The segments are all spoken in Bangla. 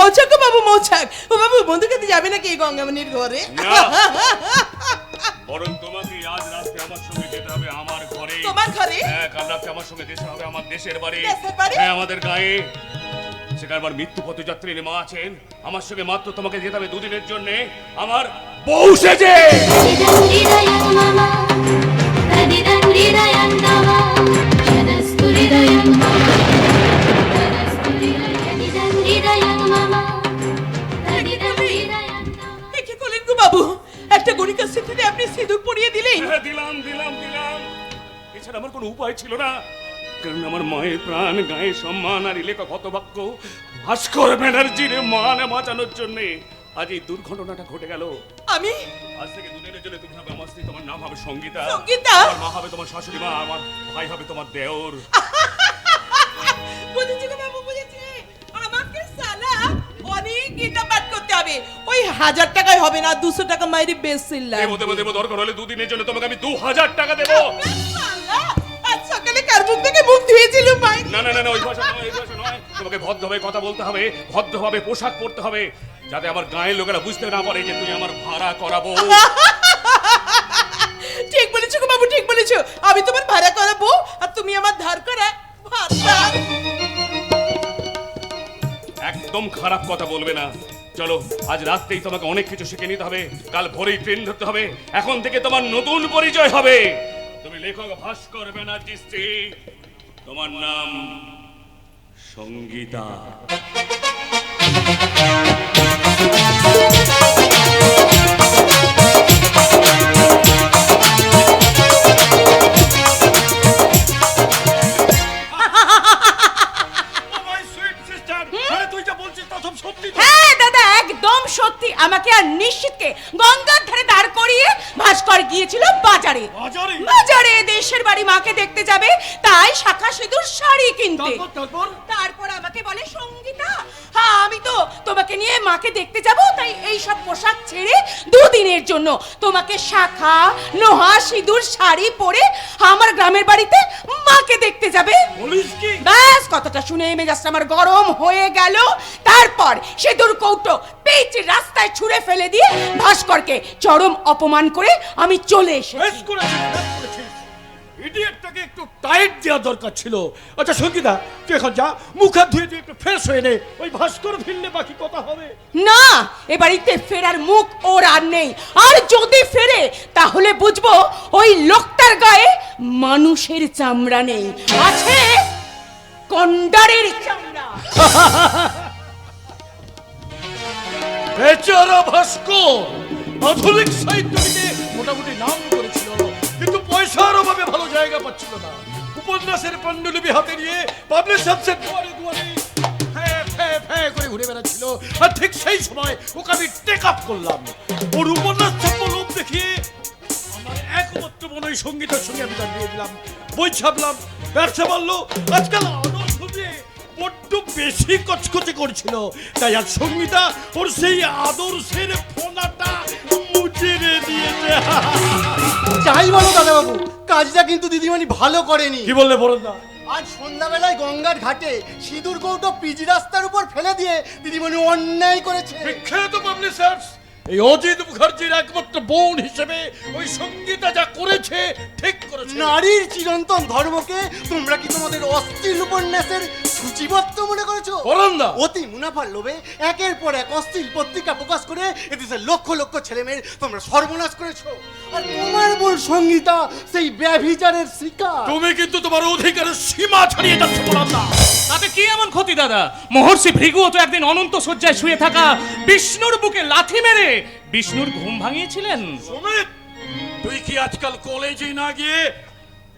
মৌচাক গো বাবু, মৌচাক। ও বাবু, বন্ধু খেতে যাবে নাকি এই গঙ্গামণির ঘরে? বরং তোমাকে আজ রাতে আমার সঙ্গে যেতে হবে আমার ঘরে। তোমার ঘরে? হ্যাঁ, কাল রাতে আমার সঙ্গে যেতে হবে আমার দেশের বাড়ি। দেশের বাড়ি? হ্যাঁ, আমাদের গায়ে। সেখানে আমার মৃত্যু পথযাত্রী মা আছেন। আমার সঙ্গে মাত্র তোমাকে যেতে হবে দুদিনের জন্য আমার বউ সেজে। কি করলেন গো বাবু? একটা গণিকার স্মৃতিতে আপনি সিঁদুর পরিয়ে দিলেন। হ্যাঁ, দিলাম দিলাম দিলাম। এছাড়া আমার কোনো উপায় ছিল না, কারণ আমার মায়ের প্রাণ, গায়ে সম্মান আর লেখক হতভাগ্য ভাস্কর ব্যানার্জির মান বাঁচানোর জন্য আজ এই দুর্ঘটনাটা ঘটে গেল। আমি আজ থেকে দুদিনের জন্য তুমি হবে আমার স্ত্রী, তোমার নাম হবে সঙ্গীতা। সঙ্গীতা? আমার মা হবে তোমার শাশুড়ি মা, আমার ভাই হবে তোমার দেওর। বুঝেছি গো বাবু, বুঝেছি। আমাকে সালা অনেক গীতা পাঠ করতে হবে। ওই 1000 টাকায় হবে না, 200 টাকা মাইরি বেশি লাগবে। দেবো, দরকার হলে দুদিনের জন্য তোমাকে আমি 2000 টাকা দেবো। সালা, আজ সকালে কার মুখ থেকে মুখ ধুয়েছিল ভাই? না না না, ওই ভাষা নয়, ওই ভাষা নয়। তোমাকে ভদ্রভাবে কথা বলতে হবে, ভদ্রভাবে পোশাক পরতে হবে, যাতে আমার গায়ের লোকেরা বুঝতে না পারে যে তুই আমার ভাড়া করাবো। ঠিক বলেছো গো বাবু, ঠিক বলেছো। আমি তোমার ভাড়া করাবো আর তুমি আমার ধার করা ভাড়া। একদম খারাপ কথা বলবে না। চলো, আজ রাতেই তোমাকে অনেক কিছু শিখে নিতে হবে, কাল ভোরেই ট্রেন ধরতে হবে। এখন থেকে তোমার নতুন পরিচয় হবে, তুমি লেখক ভাস্কর ব্যানার্জি স্ত্রী, তোমার নাম সঙ্গীতা। হ্যাঁ দাদা, একদম সত্যি। আমাকে আর নিশ্চিতকে গঙ্গার ধারে দাঁড় করিয়ে ভাস্কর গিয়েছিল বাজারে। বাজারে দেশের বাড়ি মাকে দেখতে যাবে, তাই শাখা সিঁদুর শাড়ি কিনতে। তারপর আমাকে বলে, সঙ্গীতা হ্যাঁ, আমি তো তোমাকে নিয়ে মাকে দেখতে যাব, তাই এই সব পোশাক ছেড়ে দুদিনের জন্য তোমাকে শাখা নোহা সিঁদুর শাড়ি পরে আমার গ্রামের বাড়িতে মাকে দেখতে যাবে। ব্যাস, কথাটা শুনে মেজাজটা আমার গরম হয়ে গেল। তারপর সিঁদুর কৌটো পেঁচ রাস্তায় ছুঁড়ে ফেলে দিয়ে ভাস্করকে চরম অপমান করে আমি চলে এসেছি। ইডিয়েটটাকে একটু টাইট দেওয়া দরকার ছিল। আচ্ছা সঙ্গীতা, তুই এখন যা, মুখ হাত ধুয়ে তুই একটু ফ্রেশ হয়ে নে। ওই ভাস্কর ফিরলে বাকি কথা হবে। না, এ বাড়িতে ফেরার মুখ ওর আর নেই। আর যদি ফেরে তাহলে বুঝবো ওই লোকটার গায়ে মানুষের চামড়া নেই, আছে কন্ডারের চামড়া। বেচারা ভাস্কর আধুনিক সাহিত্যটিতে মোটামুটি নাম করেছিল, কিন্তু পয়সার অভাবে ভালো জায়গা পাচ্ছিল না। উপন্যাসের পাণ্ডুলিপি হাতে নিয়ে পাবলিশার্সের দুয়ারে দুয়ারে ফ্যাঁ করে ঘুরে বেড়াচ্ছিল। আর ঠিক সেই সময় ওকে আমি টেক আপ করলাম। ওর উপন্যাস ছাপা লোভ দেখিয়ে আমার একমাত্র মনে হয় সঙ্গীতের সঙ্গে আমি দাঁড়িয়ে দিলাম। বই ছাপলাম, ব্যবসা বাড়লো। আজকাল আদর শুনে বড্ড বেশি কচকচে করছিল, তাই আর সঙ্গীতা ওর সেই আদর্শের ফোনাটা মুছে দিয়েছে। যাই বলো দাদাবাবু, কাজটা কিন্তু দিদিমণি ভালো করেনি। কি বললে বরদা? আজ সন্ধ্যাবেলায় গঙ্গার ঘাটে সিঁদুর কৌটো পিজি রাস্তার উপর ফেলে দিয়ে দিদিমণি অন্যায় করেছে। বিখ্যাত পাবলিশার্স এই অজিত মুখার্জির একমাত্র বোন হিসেবে ওই সঙ্গীতা যা করেছে ঠিক করেছে। নারীর চিরন্তন ধর্মকে তোমরা কি তোমাদের অশ্লীল উপন্যাসের সূচিবদ্ধ মনে করেছো? বরদা, অতি মুনাফার লোভে একের পর এক অশ্লীল পত্রিকা প্রকাশ করে এদেশের লক্ষ লক্ষ ছেলেমেয়ের তোমরা সর্বনাশ করেছো। আর তোমার বোন সঙ্গীতা সেই ব্যভিচারের শিকার। তুমি কিন্তু তোমার অধিকারের সীমা ছাড়িয়ে যাচ্ছ বরদা। তাতে কি এমন ক্ষতি দাদা? মহর্ষি ভৃগুও তো একদিন অনন্ত শয্যায় শুয়ে থাকা বিষ্ণুর বুকে লাথি মেরে বিষ্ণুর ঘুম ভাঙিয়েছিলেন। সুমিত, তুই কি আজকাল কলেজে না গিয়ে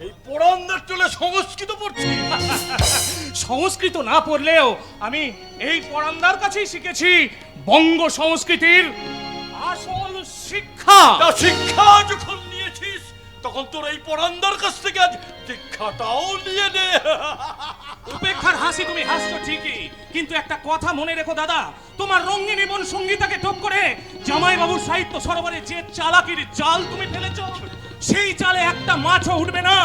এই পোড়ান্দার চলে সংস্কৃত পড়ছিস? সংস্কৃত না পড়লেও আমি এই পড়ান্দার কাছেই শিখেছি বঙ্গ সংস্কৃতির আসল শিক্ষা। তা শিক্ষা যখন নিয়েছিস তখন তোর এই পড়ান্দার কাছ থেকে আজ শিক্ষাটাও নিয়ে নে। উপেক্ষার হাসি তুমি হাসছো ঠিকই, কিন্তু একটা কথা মনে রেখো দাদা, তোমার রঙিনী বোন সঙ্গীতাকে টোপ করে জামাই বাবুর সাহিত্য সরোবরে যে চালাকির জাল তুমি ফেলেছ, সেই জালে একটা মাছও উঠবে না।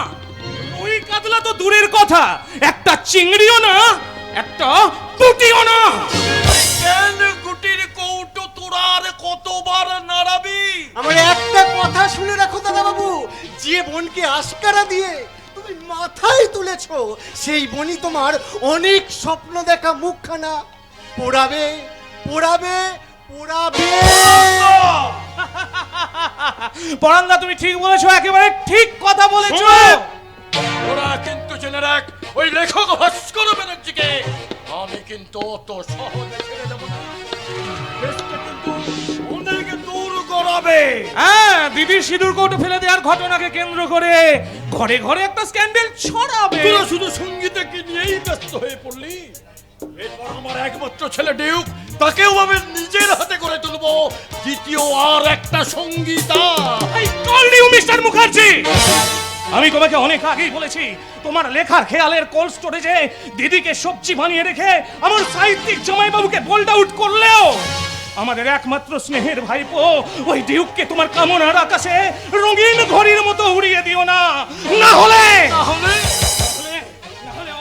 রুই কাতলা তো দূরের কথা, একটা চিংড়িও না, একটা পুঁটিও না। জ্ঞান শুনে রাখো দাদা বাবু, যে বোনকে আশকারা দিয়ে তুমি মাথায় তুলেছো, সেই বোনই তোমার অনেক স্বপ্ন দেখা মুখখানা পোড়াবে পোড়াবে পোড়াবে। পরাঙ্গা, তুমি ঠিক বলেছো, একেবারে ঠিক কথা বলেছো। ওরা কিন্তু জেনে রাখ, ওই লেখক ভাস্কর ব্যানার্জিকে আমি কিন্তু অত সহজে ছেড়ে দেব না। দেশটা কিন্তু অনেক দূর গড়াবে। হ্যাঁ, দিদির সিঁদুর কৌটো ফেলে দেওয়ার ঘটনাকে কেন্দ্র করে ঘরে ঘরে একটা স্ক্যান্ডেল ছড়াবে। তোরা শুধু সঙ্গীতাকে নিয়েই ব্যস্ত হয়ে পড়লি। এরপর আমার একমাত্র ছেলে ডিউক, তাকেও আমি নিজের হাতে করে তুলবো দ্বিতীয় আর একটা Sangeeta. I told you, Mister Mukherjee, আমি তোমাকে অনেক আগেই বলেছি, তোমার লেখার খেয়ালের কোল্ড স্টোরেজে দিদিকে সবজি বানিয়ে রেখে আমার সাহিত্যিক জামাইবাবুকে বোল্ড আউট করলেও আমাদের একমাত্র স্নেহের ভাইপো ওই ডিউককে তোমার কামনার আকাশে রঙিন ঘড়ির মতো উড়িয়ে দিও না। না হলে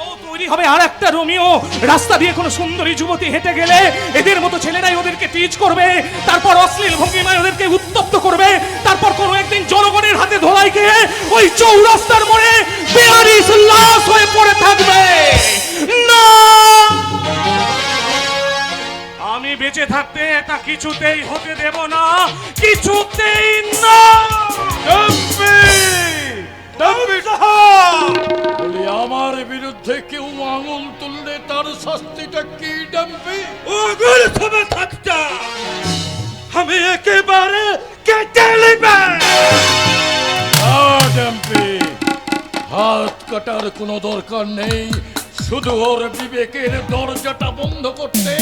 ও তৈরি হবে আর একটা রোমিও। রাস্তা দিয়ে কোনো সুন্দরী যুবতী হেঁটে গেলে এদের মতো ছেলেরাই ওদেরকে টিচ করবে, তারপর অশ্লীল ভঙ্গিমায় ওদেরকে উত্তপ্ত করবে, তারপর কোনো একদিন জনগণের হাতে ধোলাই খেয়ে ওই চৌরাস্তার মোড়ে বেয়ারিশ লাশ হয়ে পড়ে থাকবে। না, আমি বেঁচে থাকতে এটা কিছুতেই হতে দেব না, কিছুতেই না। বলি, আমার বিরুদ্ধে কেউ আঙুল তুললে তার শাস্তিটা কি ডাম্পি? আমি একেবারে কেটে নেবে। ডাম্পি, হাত কাটার কোনো দরকার নেই, শুধু ওর বিবেকের দরজাটা বন্ধ করতে,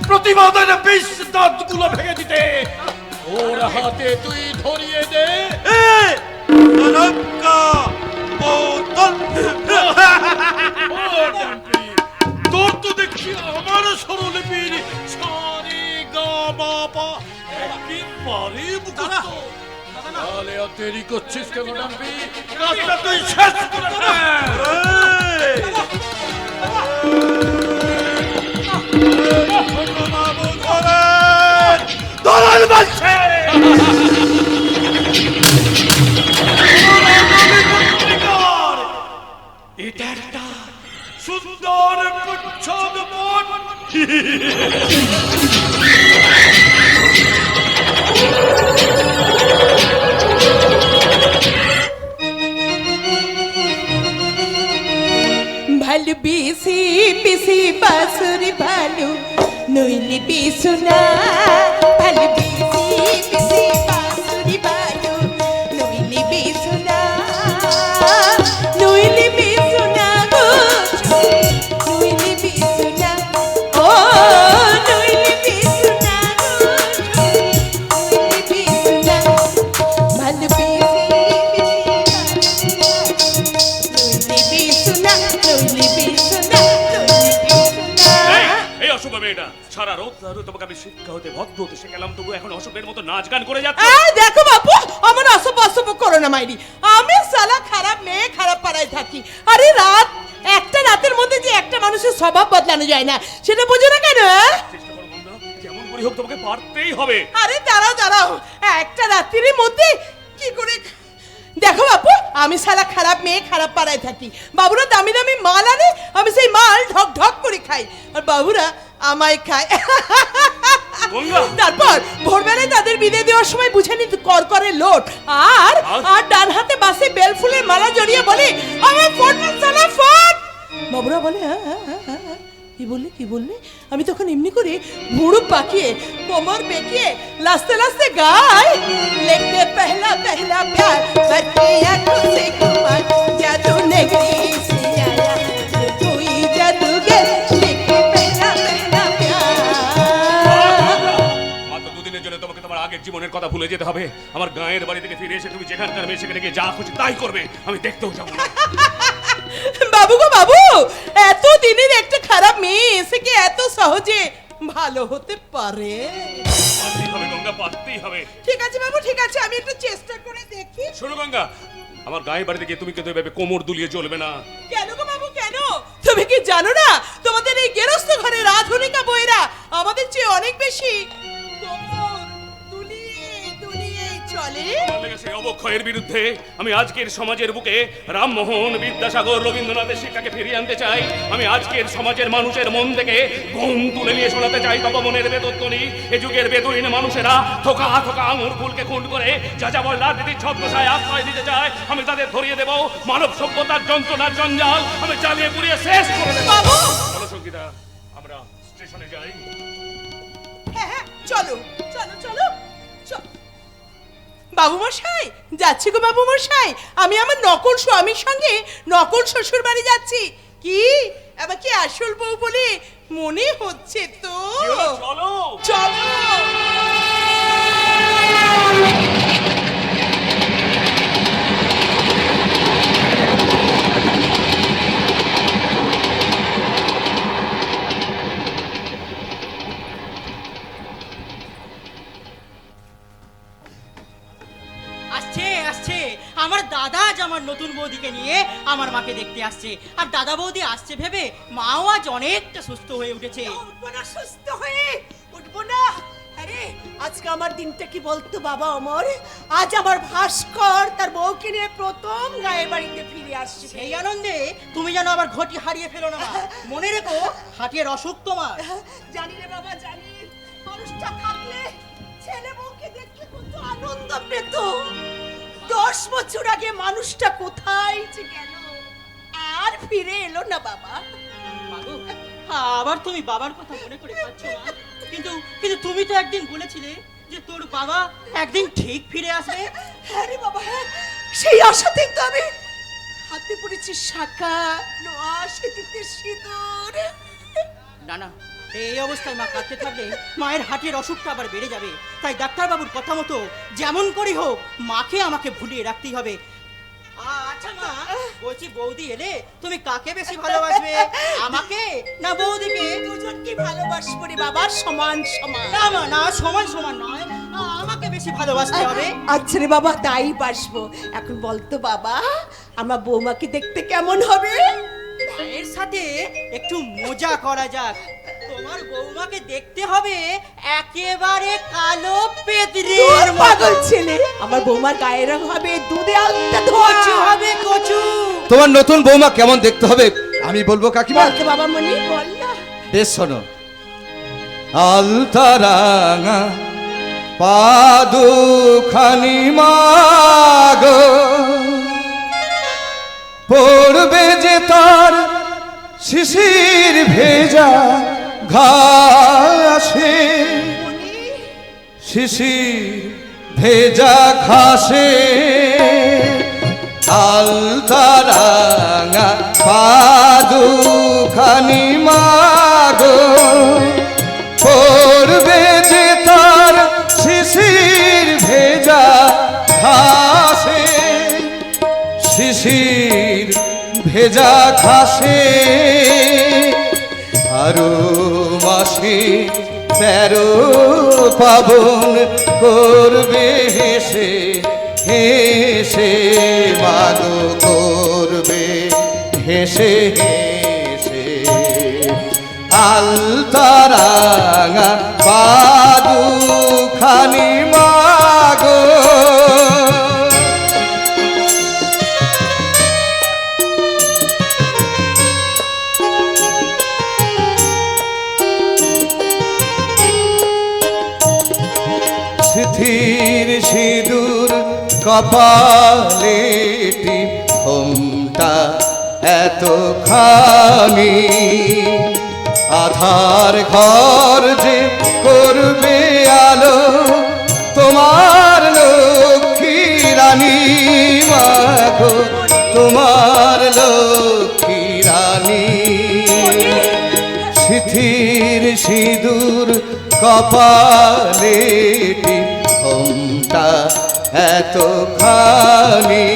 প্রতিবাদের বিষ দাঁতগুলো ভেঙে দিতে ওর হাতে তুই ধরিয়ে দে। তোর তো দেখছি আমার স্বরলিপির সারি গা মা পা একেবারে মুখস্থ। তাহলে আর দেরি করছিস কেন ডাম্পি? কাজটা তুই শেষ করে ফেল। দলাল বলছে এটা একটা সুন্দর প্রচ্ছদ মন। ভালো বেশি বেশি বাসুরি ভালো নইলে বেশু না। ভালো বেশি বেশি বাসুরি ভালো নইলে বেশু না, নইলে বেশু না গো, নইলে বেশু না, ও নইলে বেশু না গো, নইলে বেশু না। ভালো বেশি এই অশুভ মেয়েটা, সারা রাত ধরে তোমাকে আমি শিক্ষা হতে ভদ্র হতে শেখালাম, তবু এখন অশুভের মতো নাচ গান করে যাচ্ছে। দেখো বাপু, আমার অশুভ অশুভ করো না মাইরি। আমি সালা খারাপ মেয়ে, খারাপ পাড়ায় থাকি। আরে একটা রাতের মধ্যে যে একটা মানুষের স্বভাব বদলানো যায় না, সেটা বোঝো না কেন? চেষ্টা করো বন্ধু, যেমন করে হোক তোমাকে পারতেই হবে। আরে দাঁড়াও দাঁড়াও, একটা রাত্রির মধ্যে কি করে? দেখো বাপু, আমি সালা খারাপ মেয়ে, খারাপ পাড়ায় থাকি। বাবুরা দামি দামি মাল আনে, আমি সেই মাল ঢক ঢক করে খাই, আর বাবুরা আমায় খায়। তারপর ভোরবেলায় তাদের বিদায় দেওয়ার সময় বুঝে নিতে করকরে লোট, আর আর ডান হাতে বাসে বেল ফুলের মালা জড়িয়ে বলে, আমার ফোন না সালা ফোন। বাবুরা বলে, হ্যাঁ হ্যাঁ হ্যাঁ হ্যাঁ, কি বললি কি বললি? আমি তখন এমনি করে ভুড়ু পাকিয়ে কোমর বেঁকিয়ে লাস্তে লাস্তে গায়, লেখতে পহলা পহলা প্যার করতে आंखों से कुमार जादू नगरी से आया कोई जादूगर लेके पहला पहला प्यार। মাত্র দুদিনের জন্য তোমাকে তোমার আগের জীবনের কথা ভুলে যেতে হবে। আমার গায়ের বাড়ি থেকে ফিরে এসে তুমি যেখানকার মেয়ে সেখানে গিয়ে যা খুশি তাই করবে, আমি দেখতেও যাবো না। বাবু গো বাবু, এত দিনের একটা খারাপ মেয়ে এসে কি এত সহজে ভালো হতে পারে? পারতেই হবে গঙ্গা, পারতেই হবে। ঠিক আছে বাবু, ঠিক আছে, আমি একটু চেষ্টা করে দেখি। শোনো গঙ্গা, আমার গায়ের বাড়িতে গিয়ে তুমি কিন্তু এভাবে কোমর দুলিয়ে চলবে না। কেন গো বাবু কেন? তুমি কি জানো না তোমাদের এই গেরস্ত ঘরের আধুনিকা বইরা আমাদের চেয়ে অনেক বেশি কোমর দুলিয়ে দুলিয়ে চলে? ছেলে? আমার লেগেছে অবক্ষয়ের বিরুদ্ধে আমি আজকের সমাজের বুকে রামমোহন, বিদ্যাসাগর, রবীন্দ্রনাথের শিক্ষাকে ফিরিয়ে আনতে চাই। আমি আজকের সমাজের মানুষের মন থেকে ঘুম তুলে নিয়ে শোনাতে চাই তপবনের বেদধ্বনি। এ যুগের বেদহীন মানুষেরা থোকা থোকা আঙুর ফুলকে খুন করে যাযাবর রাজনীতির ছদ্মছায় আশ্রয় দিতে চায়। আমি তাদের ধরিয়ে দেব মানব সভ্যতার যন্ত্রণার জঞ্জাল আমি জ্বালিয়ে পুড়িয়ে শেষ করে দেব। বাবু! চলো সঙ্গীতা, আমরা স্টেশনে যাই। হ্যাঁ, চলো চলো চলো বাবু মশাই, যাচ্ছি গো বাবু মশাই। আমি আমার নকল স্বামীর সঙ্গে নকল শ্বশুর বাড়ি যাচ্ছি। কি আমাকে আসল বউ বলে মনে হচ্ছে তো? চলো চলো। আসছে আসছে আমার দাদা আজ আমার নতুন বৌদিকে নিয়ে আমার মাকে দেখতে আসছে। আর দাদা বৌদি আসছে ভেবে মাও আজ অনেকটা সুস্থ হয়ে উঠেছে। উঠবো না, সুস্থ হয়ে উঠবো না। আরে আজকে আমার দিনটা কি বলতো বাবা অমর? আজ আমার ভাস্কর তার বউকে নিয়ে প্রথম গায়ের বাড়িতে ফিরে আসছে। সেই আনন্দে তুমি যেন আবার ঘটি হারিয়ে ফেলো না মা। মনে রেখো হাটের অসুখ তোমার। জানি রে বাবা, জানি মানুষটা থাকলে ছেলে বউকে দেখলে কত আনন্দ পেত। 10 বছর আগে মানুষটা কোথায় যে গেল, আর ফিরে এলো না বাবা। মাগো, আবার তুমি বাবার কথা মনে করে পাচ্ছ মা? কিন্তু কিন্তু তুমি তো একদিন বলেছিলে যে তোর বাবা একদিন ঠিক ফিরে আসবে। হ্যাঁ রে বাবা, হ্যাঁ, সেই আশাতেই তো আমি হাতে পড়েছি শাখা, নোয়া, সেদিতে সিঁদুর। না না, এই অবস্থায় মা কাঁদতে থাকলে মায়ের হাটের অসুখটা আবার বেড়ে যাবে। তাই ডাক্তারবাবুর কথা মতো যেমন করে হোক মাকে আমাকে ভুলিয়ে রাখতেই হবে। আচ্ছা মা, বলছি বৌদি এলে তুমি কাকে বেশি ভালোবাসবে, আমাকে না বৌদিকে? দুজনকে ভালোবাসবো রে বাবা, সমান সমান। না মা না, সমান সমান নয়, আমাকে বেশি ভালোবাসতে হবে। আচ্ছা রে বাবা, তাই বাসবো। এখন বলতো বাবা, আমার বৌমাকে দেখতে কেমন হবে? এর সাথে একটু মজা করা যাক। তোমার বৌমাকে দেখতে হবে একেবারে কালো পেদরে তোর পাগল ছেলে, আমার বৌমার গায়ের রং হবে দুধে আলতা ধোয়া। কচু হবে কচু। তোমার নতুন বৌমা কেমন দেখতে হবে আমি বলবো কাকিমা? বলতো বাবা মনি, বল না। বেশ শোনো। আলতারাঙা পাদুখানি মাগো পড়বে যে তার শিশির ভেজা ঘাসে, শিশির ভেজা ঘাসে আলতারাঙা পাদুখানি মাগো পড়বে যে তার শিশির ভেজা ঘাসে, শিশির ভেজা ঘাসে 12 মাসে 13 পাবন করবে হেসে হেসে মাগো করবে হেসে হেসে আলতারাঙা পাদুখানি মাগো। সিথির সিঁদুর কপালে ঘোমটা এতখানি, আধার ঘর যে করবে আলো তোমার লক্ষ্মী রানী মাগো, তোমার লক্ষ্মী রানী। সিথির সিঁদুর কপালে ঘোমটা এতখানি,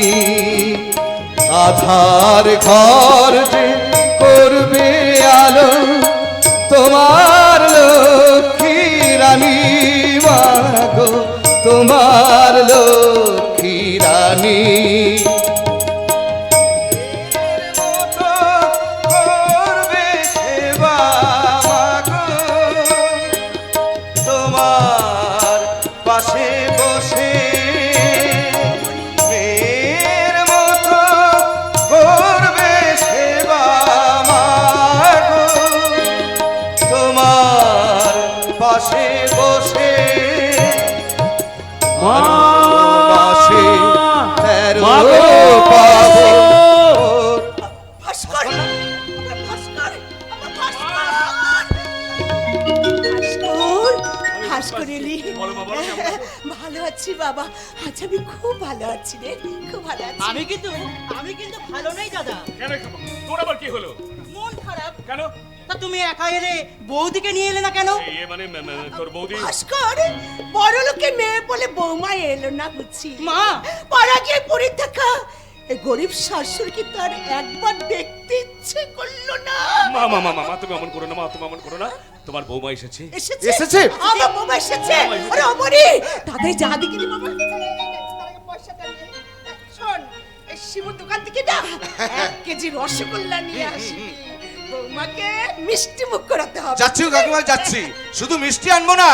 আধার ঘর যে করবে আলো তোমার লক্ষ্মী রানী মাগো, তোমার লক্ষ্মী রানী। করবে সেবা মাগো তোমার পাশে বসে পাশে বসে ভালোবাসে তেরো পাবো ভাস্কর আমার ভাস্কর আমার ভাস্কর ভাস্কর এলি বলো বাবা, কেমন আছো? ভালো আছি বাবা আজ আমি খুব ভালো আছি রে খুব ভালো আছি আমি কিন্তু ভালো নেই দাদা। কেন তোর আবার কি হলো? মন খারাপ। কেন? তা তুমি একা এলে বৌদিকে নিয়ে এলে না কেন? এই মানে তোর বৌদি ভাস্কর বড় লোকের মেয়ে বলে বৌমা এলো না বুঝছি মা! পাড়া গিয়ে পড়ে থাকা এই গরিব শাশুড়ি কি তার একবার দেখতে ইচ্ছে করলো না মা মা মা মা তুমি অমন করো না, মা তুমি অমন করো না। তোমার বৌমা এসেছে। এসেছে? আমার বৌমা এসেছে আরে অমরি তাদের যা দিকে নি বাবা পয়সাটা নিয়ে শোন এই শিবুর দোকান থেকে না 1 কেজি রসগোল্লা নিয়ে আসি বৌমাকে মিষ্টি মুখ করাতে হবে যাচ্ছি কাকিমা যাচ্ছি, শুধু মিষ্টি আনবো না,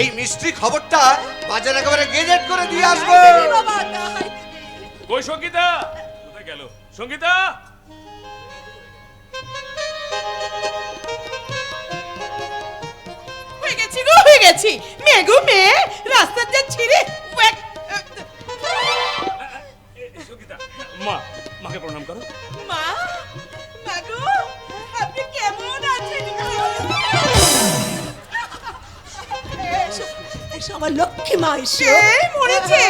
এই মিষ্টি খবরটা বাজারে একেবারে গেজেট করে দিয়ে আসবো। তাই দিবি বাবা তাই দিবি। কই সঙ্গীতা? কোথায় গেল সঙ্গীতা? হয়ে গেছি গো হয়ে গেছি মেয়ে গো মেয়ে রাস্তার যাচ্ছি রে সঙ্গীতা মা, মাকে প্রণাম করো। মা মা গো আপনি কেমন আছেন গো? এসো, এসো আমার লক্ষ্মী মা এসো কে মরেছে?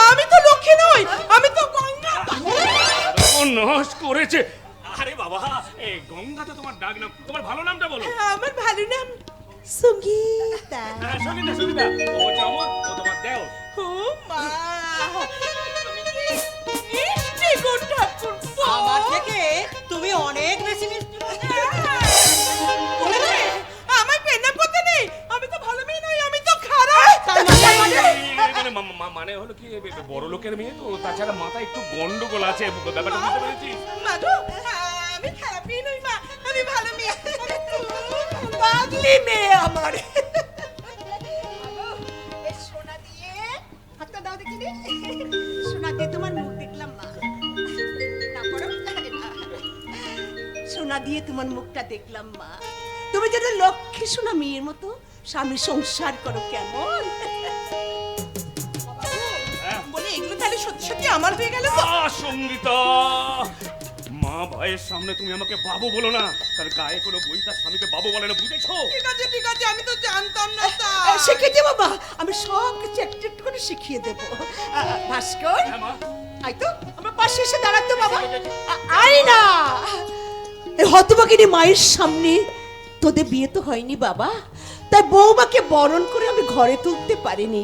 আমি তো লক্ষ্মী নই, আমি তো গঙ্গা। ও নষ্ট করেছে। আরে বাবা, এই গঙ্গা তো তোমার ডাক নাম, তোমার ভালো নামটা বলো। আমার ভালো নাম সঙ্গীতা সঙ্গীতা সঙ্গীতা, ও হচ্ছে আমার, ও তোমার দেও। ও মা তুমি কি মিষ্টি গো ঠাকুরপো। আমার থেকে তুমি অনেক বেশি মিষ্টি। বলেছে, আমার পেনা পথে নেই, আমি তো ভালো মেয়ে নই, আমি তো খারাপ। মানে মানে হলো কি, বড় লোকের মেয়ে তো, তাছাড়া মাথায় একটু গন্ডগোল আছে, ব্যাপারটা বুঝতে পেরেছিস? মা গো, আমি খারাপ মেয়ে নই মা, আমি ভালো মেয়ে। পাগলি মেয়ে আমার এই সোনা দিয়ে হাতটা দাও দেখি রে সোনা দিয়ে তোমার মুখ দেখলাম মা না করো সোনা দিয়ে তোমার মুখটা দেখলাম মা তুমি যেন লক্ষ্মী সোনা মেয়ের মতো স্বামী সংসার করো কেমন বলে এগুলো তাহলে সত্যি সত্যি আমার হয়ে গেল তো? সঙ্গীতা, মা ভাইয়ের সামনে তুমি আমাকে বাবু বলো না, তার গায়ে কোনো বই তার স্বামীকে বাবু বলে না, বুঝেছো? ঠিক আছে, আমি তো জানতাম না তা। শিখিয়ে দেবো বাবা আমি সব কিছু একটু একটু করে শিখিয়ে দেবো ভাস্কর হ্যাঁ মা। আই তো আমার পাশে এসে দাঁড়াতো বাবা আই না এই হতভাগিনী মায়ের সামনে তোদের বিয়ে তো হয়নি বাবা তাই বৌমাকে বরণ করে আমি ঘরে তুলতে পারিনি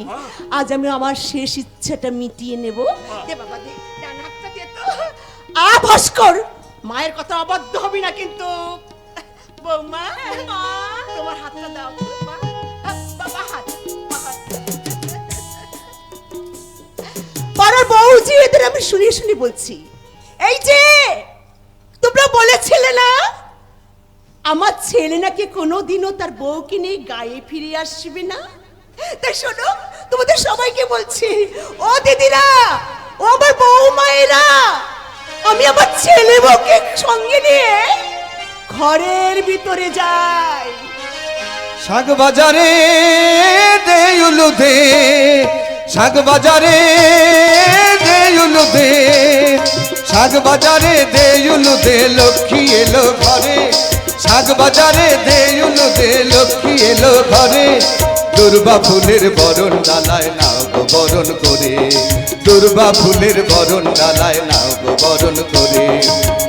আজ আমি আমার শেষ ইচ্ছাটা মিটিয়ে নেব দে বাবা দে ডান হাতটা দে তো ভাস্কর মায়ের কথা অবাধ্য হবি না কিন্তু বৌমা মা তোমার হাতটা দাও মা বাবা হাত পাড়ার বউজি এদের আমি শুনে শুনে বলছি এই যে তোমরা বলেছিলে না আমার ছেলে নাকি কোনোদিনও তার বউকে নিয়ে গায়ে ফিরে আসবে না তাই শোনো তোমাদের সবাইকে বলছি ও দিদিরা ও আমার বৌমায়েরা আমি আমার ছেলে বউকে সঙ্গে নিয়ে ঘরের ভিতরে যাই শাক বাজারে দে উলু দে, শাক বাজারে দে উলু দে, শাক বাজারে দে উলু দে, লক্ষ্মী এলো ঘরে, শাক বাজারে দে উলু দে, লক্ষ্মী এলো ঘরে, দুর্বা ফুলের বরণ ডালায় নাও গো বরণ করে, দুর্বা ফুলের বরণ ডালায় নাও গো বরণ করে,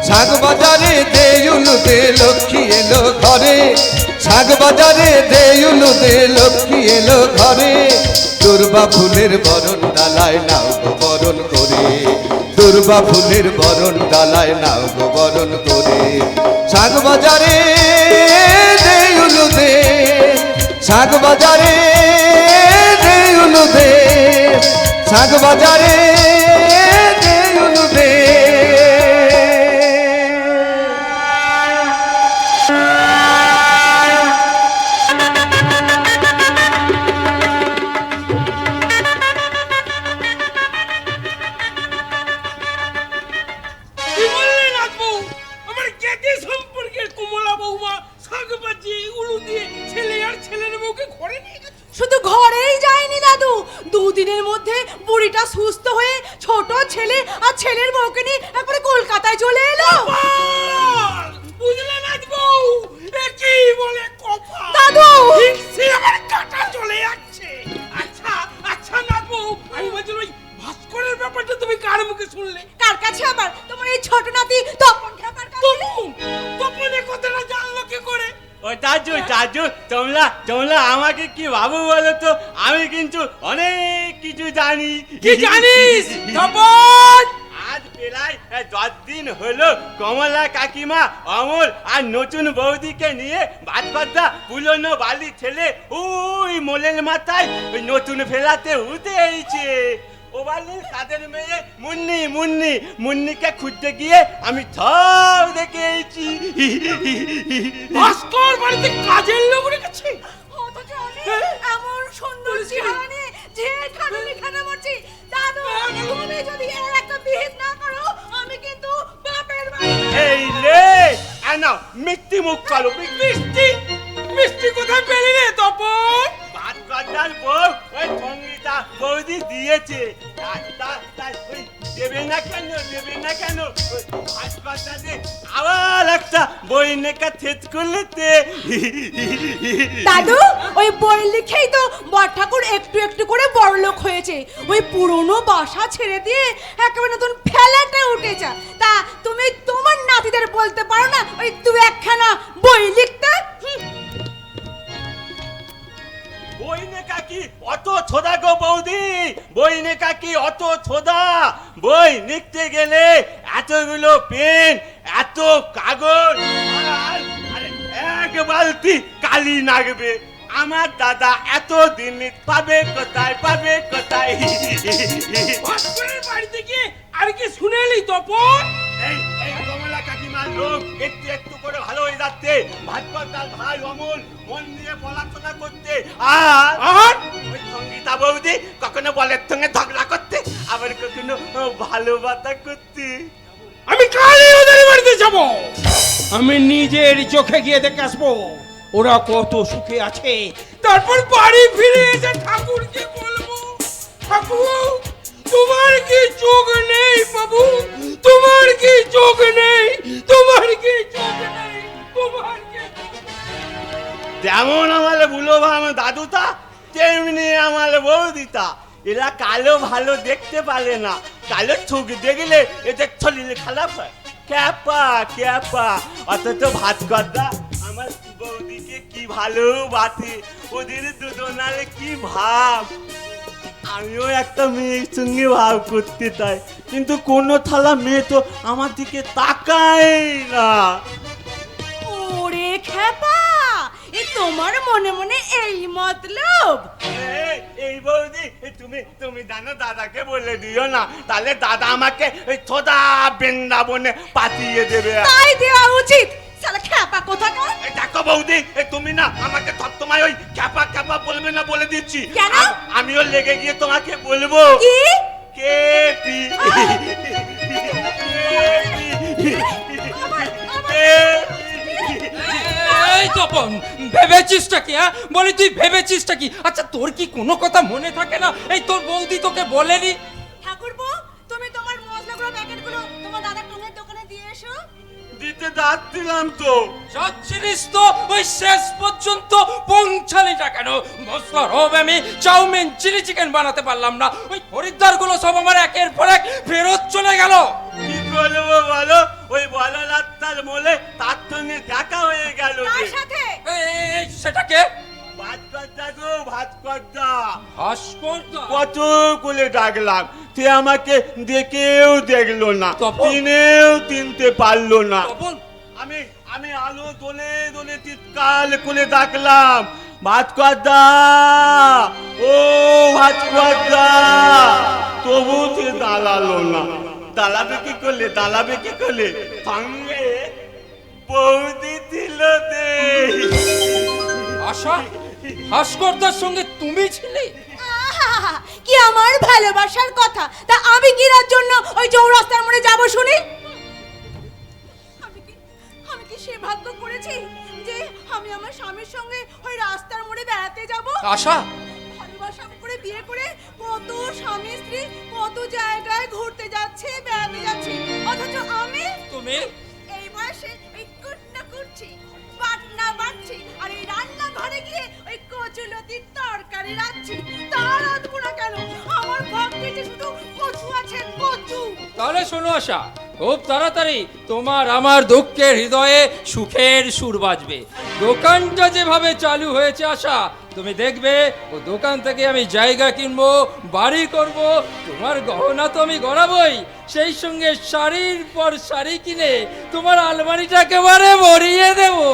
শাক বাজারে দে উলু দে, লক্ষ্মী এলো ঘরে, শাক বাজারে দে উলু দে, লক্ষ্মী এলো ঘরে, দুর্বা ফুলের বরণ ডালায় নাও গো বরণ করে, দুর্বা ফুলের বরণ ডালায় নাও গো বরণ করে, শাক বাজারে দে উলু দে, শাক বাজারে দে উলু দে, শাক বাজারে দে উলু দে। কি বললেন আজবু? আমার জ্ঞাতি সম্পর্কে কমলা বৌমা শাক বাজিয়ে উলু দিয়ে ছেলে আর ছেলের বউকে ঘরে শুধু ঘরেই যায়নি দাদু, দুদিনের মধ্যে বুড়িটা সুস্থ হয়ে ছোট ছেলে আর ছেলের বউকে নিয়ে একবারে কলকাতায় চলে এলো। বুঝলে নাচবউ, এ কি বলে কথা দাদু! সে আমার কাটা চলে যাচ্ছে। আচ্ছা আচ্ছা নাচবউ, আমি বলছি ওই ভাস্করের ব্যাপারটা তুমি কার মুখে শুনলে? কার কাছে আবার? তোমার এই ছোট নাতি তপন খ্যাপার কাছে। তপনে কথাটা জানলো কি করে? ও চাচু চাচু, তোমরা আমাকে কি ভাবো বলো তো? আমি কিন্তু অনেক কিছু জানি। কি জানিস তপন? আজ প্রায় 10 দিন হলো কমলা কাকিমা, অমল আর নতুন বৌদিকে নিয়ে ভাতপাতা পুরনো বালি ছেলে ওই মোলের মাথায় ওই নতুন ফেলাতে উঠে এইছে। ও বালির কাদের মেয়ে মুন্নিকে খুঁজতে গিয়ে আমি সব দেখে এইছি। ভাস্কর বাড়িতে কাজের লোক রেখেছে? অথচ আমি এমন সুন্দর চেহারা নিয়ে যেখানে যেখানে মরছি। দাদু, তুমি যদি এর একটা বিহিত না করো, আমি কিন্তু বাপের বাড়ি। এই লে আনা মিষ্টি মুখ করো। মিষ্টি কোথায় পেলি রে তপন? ভাত কাটার বউ ওই সঙ্গীতা বৌদি দিয়েছে। ওই দেবে না কেন ওই ভাত কাটাতে আবার একটা বই নেকা থেত করলেতে। দাদু, ওই বই লিখেই তো বড় ঠাকুর একটু একটু করে বড়লোক হয়েছে। ওই পুরনো বাসা ছেড়ে দিয়ে একেবারে নতুন ফ্ল্যাটে উঠেছে। তা তুমি তোমার নাতিদের বলতে পারো না ওই দু একখানা বই লিখতে? বইনে কাকি অত ছোদা গো বৌদি, বইনে কাকি অত ছোদা। বই লিখতে গেলে এতগুলো পেন, এত কাগজ আর এক বালতি কালি লাগবে। আমার দাদা এত দিন পাবে কোথায়? ভাস্করের বাড়িতে গিয়ে আর কি শুনেলি তপন? এই কমলা কাকিমার লোক একটু করে ভালো হয়ে যাচ্ছে। ভাস্কর ভাই অমল মন দিয়ে পড়াশোনা করতে, আর ওই সঙ্গীতা বৌদি কখনো বলের সঙ্গে ঝগড়া করতে, আবার কখনো ভালোবাসা করতে। আমি কালই ওদের বাড়িতে যাব। আমি নিজের চোখে গিয়ে দেখে আসবো ওরা কত সুখে আছে। তারপর বাড়ি ফিরে এসে ঠাকুরকে বলবো, ঠাকুর তোমার কি চোখ নেই বাবু? তোমার কি চোখ নেই? যেমন আমার বুলোভা আমার দাদুটা, তেমনি আমার বৌদিতা। এরা কালো ভালো দেখতে পারে না, কালো চোখ দেখলে এদের শরীর খারাপ হয়। ক্যাপা অথচ ভাত কর্তা আমার বৌদিকে কি ভালোবাসে, ওদের দুজনার কি ভাব। আমিও একটা মেয়ের সঙ্গে ভাব করতে চাই, কিন্তু কোনো থালা মেয়ে তো আমার দিকে তাকায় না। ওরে খ্যাপা, এ তোমার মনে মনে এই মতলব? এই বৌদি, তুমি জানো দাদাকে বলে দিও না, তাহলে দাদা আমাকে ওই ছোদা বৃন্দাবনে পাঠিয়ে দেবে। তাই দেওয়া উচিত। শালা খ্যাপা কোথাকার। দেখো বৌদি, তুমি না আমাকে সবসময় ওই খ্যাপা বলবে না বলে দিচ্ছি। কেন? আমিও লেগে গিয়ে তোমাকে বলবো কি? কেপি। এই তপন, ভেবেছিসটা কি? বলি তুই ভেবেছিসটা কি? আচ্ছা তোর কি কোনো কথা মনে থাকে না? এই তোর বৌদি তোকে বলেনি? ঠাকুরপো, তুমি তোমার মশলাগুলো প্যাকেটগুলো তোমার দাদা টুনের দোকানে দিয়ে এসো। দিতে যাচ্ছিলাম তো। যাচ্ছিলিস তো, ওই শেষ পর্যন্ত পৌঁছালিটা কেন? বস্তা হবে আমি চাউমিন চিলি চিকেন বানাতে পারলাম না। ওই খরিদ্দারগুলো সব আমার একের পর এক ফেরত চলে গেল। কি করবো বলো? ওই বলো রাস্তার মোলে তার সঙ্গে দেখা হয়ে গেল। কার সাথে? সেটাকে ভাস্করদা কত করে ডাকলাম, সে আমাকে দেখেও দেখলো না, চিনেও চিনতে পারলো না। আমি আলো দোলে চিৎকার করে ডাকলাম, ভাস্করদা, ও ভাস্করদা, তবু সে দাঁড়ালো না। দাঁড়াবে কি করলে? সঙ্গে বৌদি ছিল। আশা, ভাস্করদার সঙ্গে তুমি ছিলে? আহা, কি আমার ভালোবাসার কথা। তা আমি কিরার জন্য ওই চৌরাস্তার মোড়ে যাব শুনি? আমি কি সে ভাগ্য করেছি যে আমি আমার স্বামীর সঙ্গে ওই রাস্তার মোড়ে বেড়াতে যাব? আশা, বিয়ে করে কত স্বামী স্ত্রী কত জায়গায় ঘুরতে যাচ্ছে, বেড়াতে যাচ্ছে, অথচ আমি তুমি এই বয়সে ওই কুটনা করছি, বাটনা বাটছি, আর এই রান্না ঘরে গিয়ে ওই কচুলতির তরকারি রাখছি। তার আদবো না কেন? আমার ভাগ্যে যে শুধু কচু আছে, কচু। তাহলে শোনো আশা, খুব তাড়াতাড়ি তোমার আমার দুঃখের হৃদয়ে সুখের সুর বাজবে। দোকানটা যেভাবে চালু হয়েছে আশা, তুমি দেখবে ও দোকান থেকে আমি জায়গা কিনবো, বাড়ি করব, তোমার গহনা তো আমি গড়াবই, সেই সঙ্গে শাড়ির পর শাড়ি কিনে তোমার আলমারিটা একেবারে ভরিয়ে দেবো।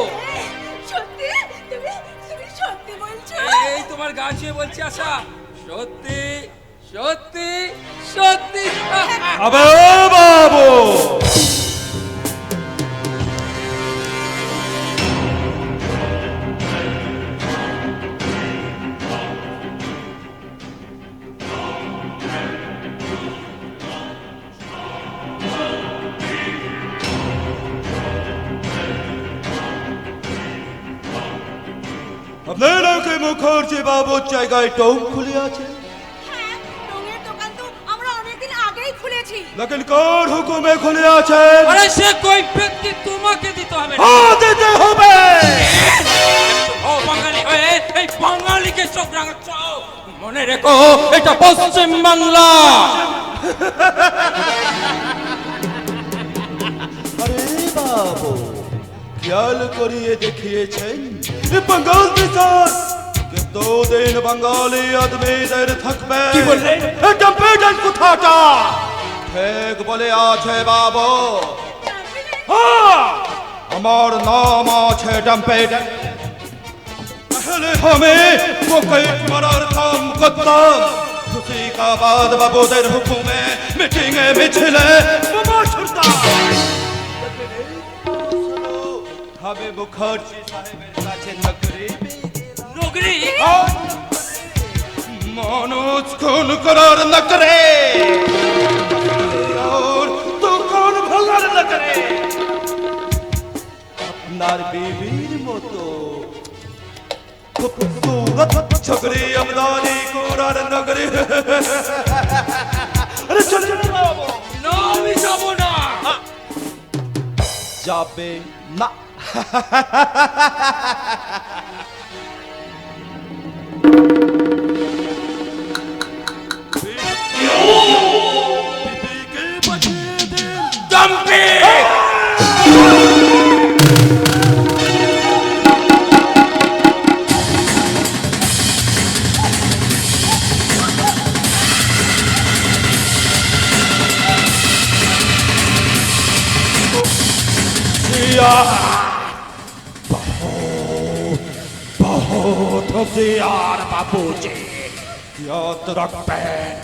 সত্যি? তুমি তুমি সত্যি বলছো? এই তোমার গা ছুঁয়ে বলছি আশা, সত্যি সত্যি সত্যি। আবে বাবু, আপনারা কি মুখার্জি বাবুর জায়গায় টোপ খুলে আছে? হ্যাঁ, রঙের দোকান তো আমরা অনেকদিন আগেই খুলেছি। লেকিন কার হুকুমে খুলে আছে? আরে সে কৈফিয়ত কি তোমাকে দিতে হবে না? হ্যাঁ, দিতে হবে। ও বাঙালি হয়ে এই বাঙালিকে চোখ রাঙাচ্ছ, মনে রেখো এটা পশ্চিম বাংলা। আরে বাবু, খেয়াল করিয়ে দেখিয়েছেন बंगाल के साथ कि 2 दिन बंगाली आदमी इधर থাকবে। কি বললে? এটা পেটেন্ট কথাটা ঠিক বলে আছে বাবু। হ্যাঁ, আমার নাম আছে ডম্পেটেন। पहले हमें मुकेट मारार काम करताम, उसी का बाद बाबूদের হুকুমে মিটিংয়ে মিছিলে বোমা ছুড়তাম। हमें मुखर्जी साहेবের কাছে নগরী मनोज खून करार न करे और तो कौन भंगार न करे अपनार बीबीर मतो खूबसूरत छकरी अमदानी कोरार नगरी। अरे चल चल बाबू, না আমি যাবো না। যাবে না। ডাম্পি बहुत होशियार बाबूजी, याद रखबेन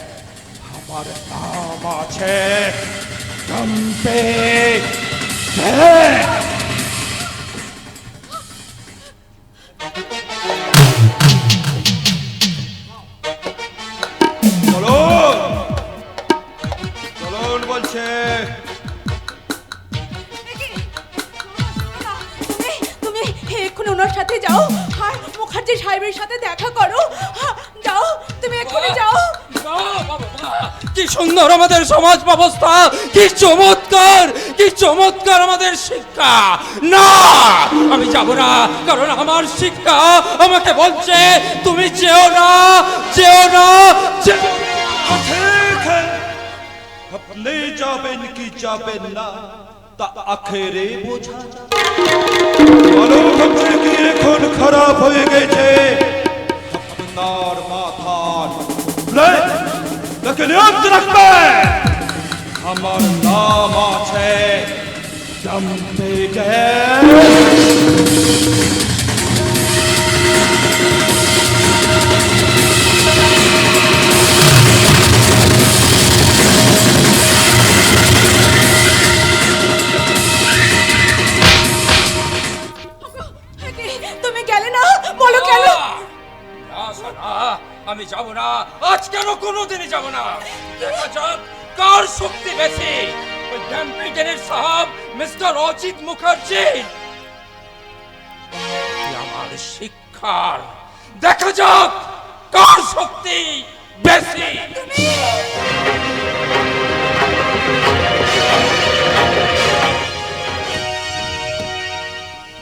আমার নাম আছে ডম্পে। চলুন চলুন বলছে। তুমি এক্ষুনি ওনার সাথে যাও আর মুখার্জি সাহেবের সাথে দেখা করো। যাও, তুমি এক্ষুনি যাও। কি সুন্দর আমাদের সমাজ ব্যবস্থা, কি চমৎকার, কি চমৎকার আমাদের শিক্ষা। না, আমি যাব না, কারণ আমার শিক্ষা আমাকে বলছে তুমি যেও না, যেও না, যেও না। ঠিক আপনি যাবেন কি যাবেন না তা আখেরে বোঝা যাবে। মানব হচ্ছে কি এখন খারাপ হয়ে গেছে আপনার মাথার। লেকিন याद रखবেন আমার নাম আছে ডম্পেটেন। তুমি গেলে না, বলো কেন? না সোনা, আমি যাব না, আজ কেন কোনোদিনই যাব না। দেখা যাক কার শক্তি বেশি, ওই ড্যাম্পেটেনের সাহেব মিস্টার অজিত মুখার্জি, আমার শিক্ষার। দেখা যাক কার শক্তি বেশি।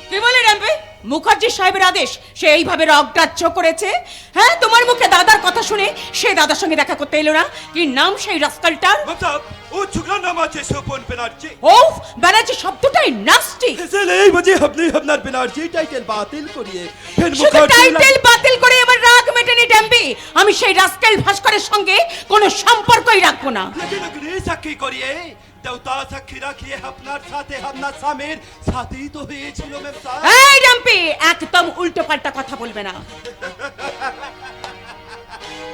কি বলে রামবে? মুখার্জি সাহেবের আদেশ সে এইভাবে রগরাজ্য করেছে। হ্যাঁ, তোমার মুখে দাদার কথা শুনে সে দাদার সঙ্গে দেখা করতে এলো না। কি নাম সেই রাস্কালটার? मतलब वो छुगला नाम আছে সোপন ব্যানার্জি। ওফ, ব্যানার্জি শব্দটাই নাস্টি। इसलिए मुझे अपने আপনার ব্যানার্জি টাইটেল বাতিল করিয়ে ফের শুধু টাইটেল বাতিল করে আমার রাগ মেটেনি ড্যাম্পি। আমি সেই রাস্কাল ভাস্করের সঙ্গে কোনো সম্পর্কই রাখবো না। लेकिन अग्नि সাক্ষী করিয়ে দেবতা সাক্ষী রাখিয়ে আপনার সাথে আপনার স্বামীর সাথী তো হয়েছিল ম্যাম সাহেব। এই ড্যাম্পি, একদম উল্টো পাল্টা কথা বলবে না।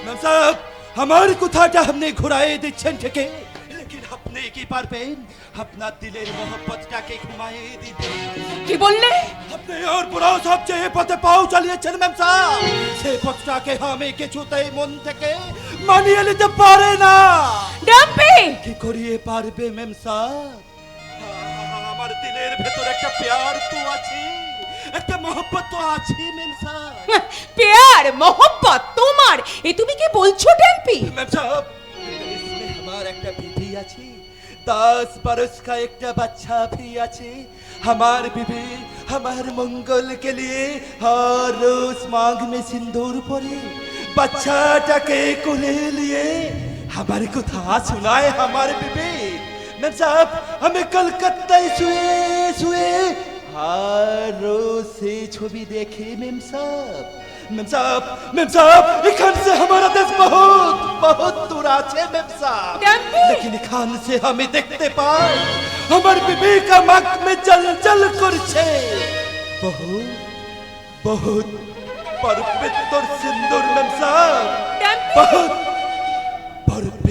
ম্যাম সাহেব আমার কথাটা আপনি ঘুরাইয়ে দিচ্ছেন ঠিকই, लेकिन আপনি কি পারবেন আপনার দিলের মোহব্বতটাকে ঘুমাইয়ে দিতে? কি বললে? আপনি ওর পুরো সবচেয়ে পথে পাও চালিয়েছেন ম্যাম সাহেব। সেই পথটাকে আমি কিছুতেই মন থেকে মানিয়ে নিতে পারে না। ড্যাম্পি, কি করিয়ে পারবে ম্যাম সাহেব? আমার দিলের ভেতর একটা প্যার তো আছে, একটা মোহব্বত তো আছে ম্যাম সাহেব। প্যার মোহব্বত তোমার, এ তুমি কি বলছো ড্যাম্পি? ম্যাম সাহেব इसमें हमारा একটা बीवी আছে, 10 बरस का একটা বাচ্চা भी আছে। हमार बीवी हमार मंगल के लिए हर रोज मांग में सिंदूर परे बच्चाটাকে কোলে लिए हमारे কথা सुनाए हमारे बीवी। मैम साहब हमें कलकत्ताয় শুয়ে শুয়ে हर रोज से छवि देखे मैम साहब। मैम साहब इखान से हमारा देश बहुत बहुत दूर আছে मैम साहब, लेकिन इखान से हमें देखते पाए हमार बीबी का मक में जल जल करছে बहुत बहुत पवित्र सिंदूर मैम साहब, बहुत पवित्र।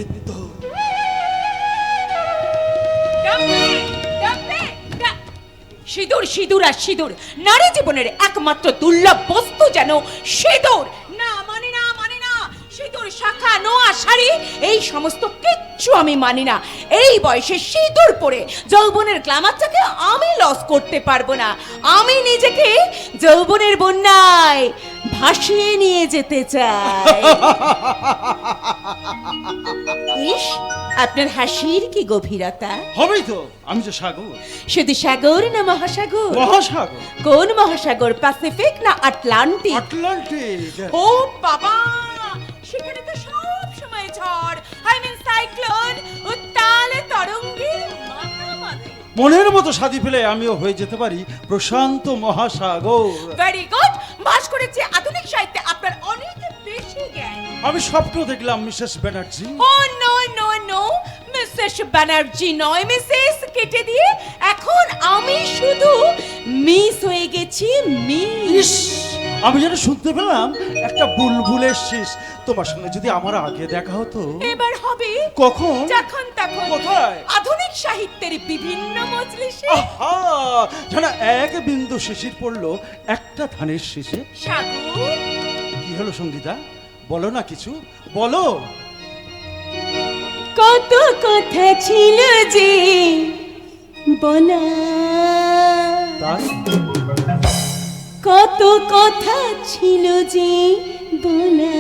সিঁদুর, সিঁদুর আর সিঁদুর। নারী জীবনের একমাত্র দুর্লভ বস্তু যেন সিঁদুর। না, মানি না, মানি না। সিঁদুর, শাখা, নোয়া, শাড়ি এই সমস্ত কিচ্ছু আমি মানি না। এই বয়সে সিঁদুর পরে যৌবনের গ্ল্যামারটাকে আমি লস করতে পারবো না। আমি নিজেকে যৌবনের বন্যায় ভাসিয়ে নিয়ে যেতে চাই। ইস, আপনার হাসির কি গভীরতা! হবেই তো, আমি যে সাগর। শুধু সাগর না মহাসাগর? মহাসাগর। কোন মহাসাগর, প্যাসিফিক না আটলান্টিক? আটলান্টিক। ও বাবা, সেখানে তো সব সময় ঝড়, আই মিন সাইক্লোন, উত্তাল তরঙ্গের মাতামাতি। মনের মতো সাথী পেলে আমিও হয়ে যেতে পারি প্রশান্ত মহাসাগর। ভেরি গুড, বাস করেছে আধুনিক সাহিত্যে আপনার অনেক বেশি জ্ঞান। আমি স্বপ্ন দেখলাম Mrs Banerjee. Oh no no no, Mrs Banerjee নয়, মিসেস কেটে দিয়ে এখন আমি শুধু মিস হয়ে গেছি, মিস। আমি যেন শুনতে পেলাম একটা বুলবুলের শেষ। তোমার সঙ্গে যদি আমার আগে দেখা হতো। এবার হবে। কখন? যখন তখন। কোথায়? আধুনিক সাহিত্যের বিভিন্ন মজলিসে। আহা, যেন এক বিন্দু শিশির পড়লো একটা ধানের শেষে। সাগর, কি হলো সঙ্গীতা? বলো না কিছু, বলো। কত কথা ছিল যে বলা, তাই কত কথা ছিল যে বলা,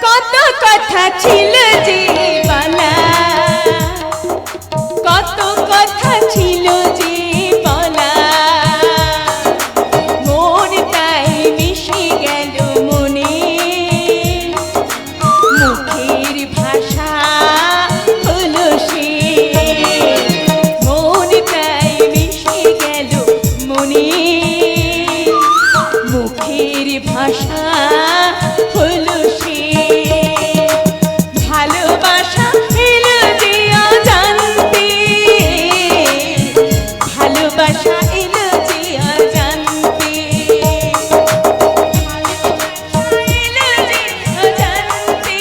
কত কথা ছিল যে বলা, কত কথা ছিল যে বলা, মন তাই মিশে গেল মনে, মুখের ভাষা হলো সে, মন তাই মিশে গেল মনে, মুখের ভাষা হলো সে, ভালোবাসা এলো যে অজান্তে, ভালোবাসা এলো যে অজান্তে, এলো যে অজান্তে,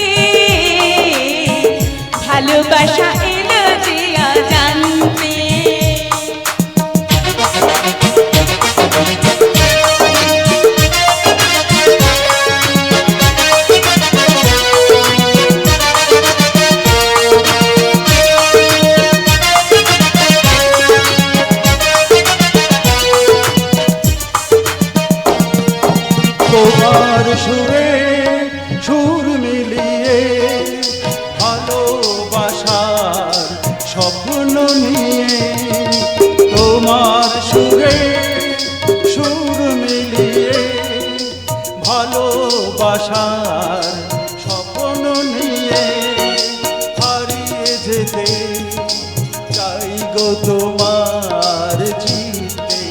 ভালোবাসা এলো যে অজান্তে। তোমার সুরে সুর মিলিয়ে ভালোবাসার স্বপ্ন নিয়ে তোমার সুরে সুর মিলিয়ে ভালোবাসার স্বপ্ন নিয়ে হারিয়ে যেতে চাই গো তোমার চিতে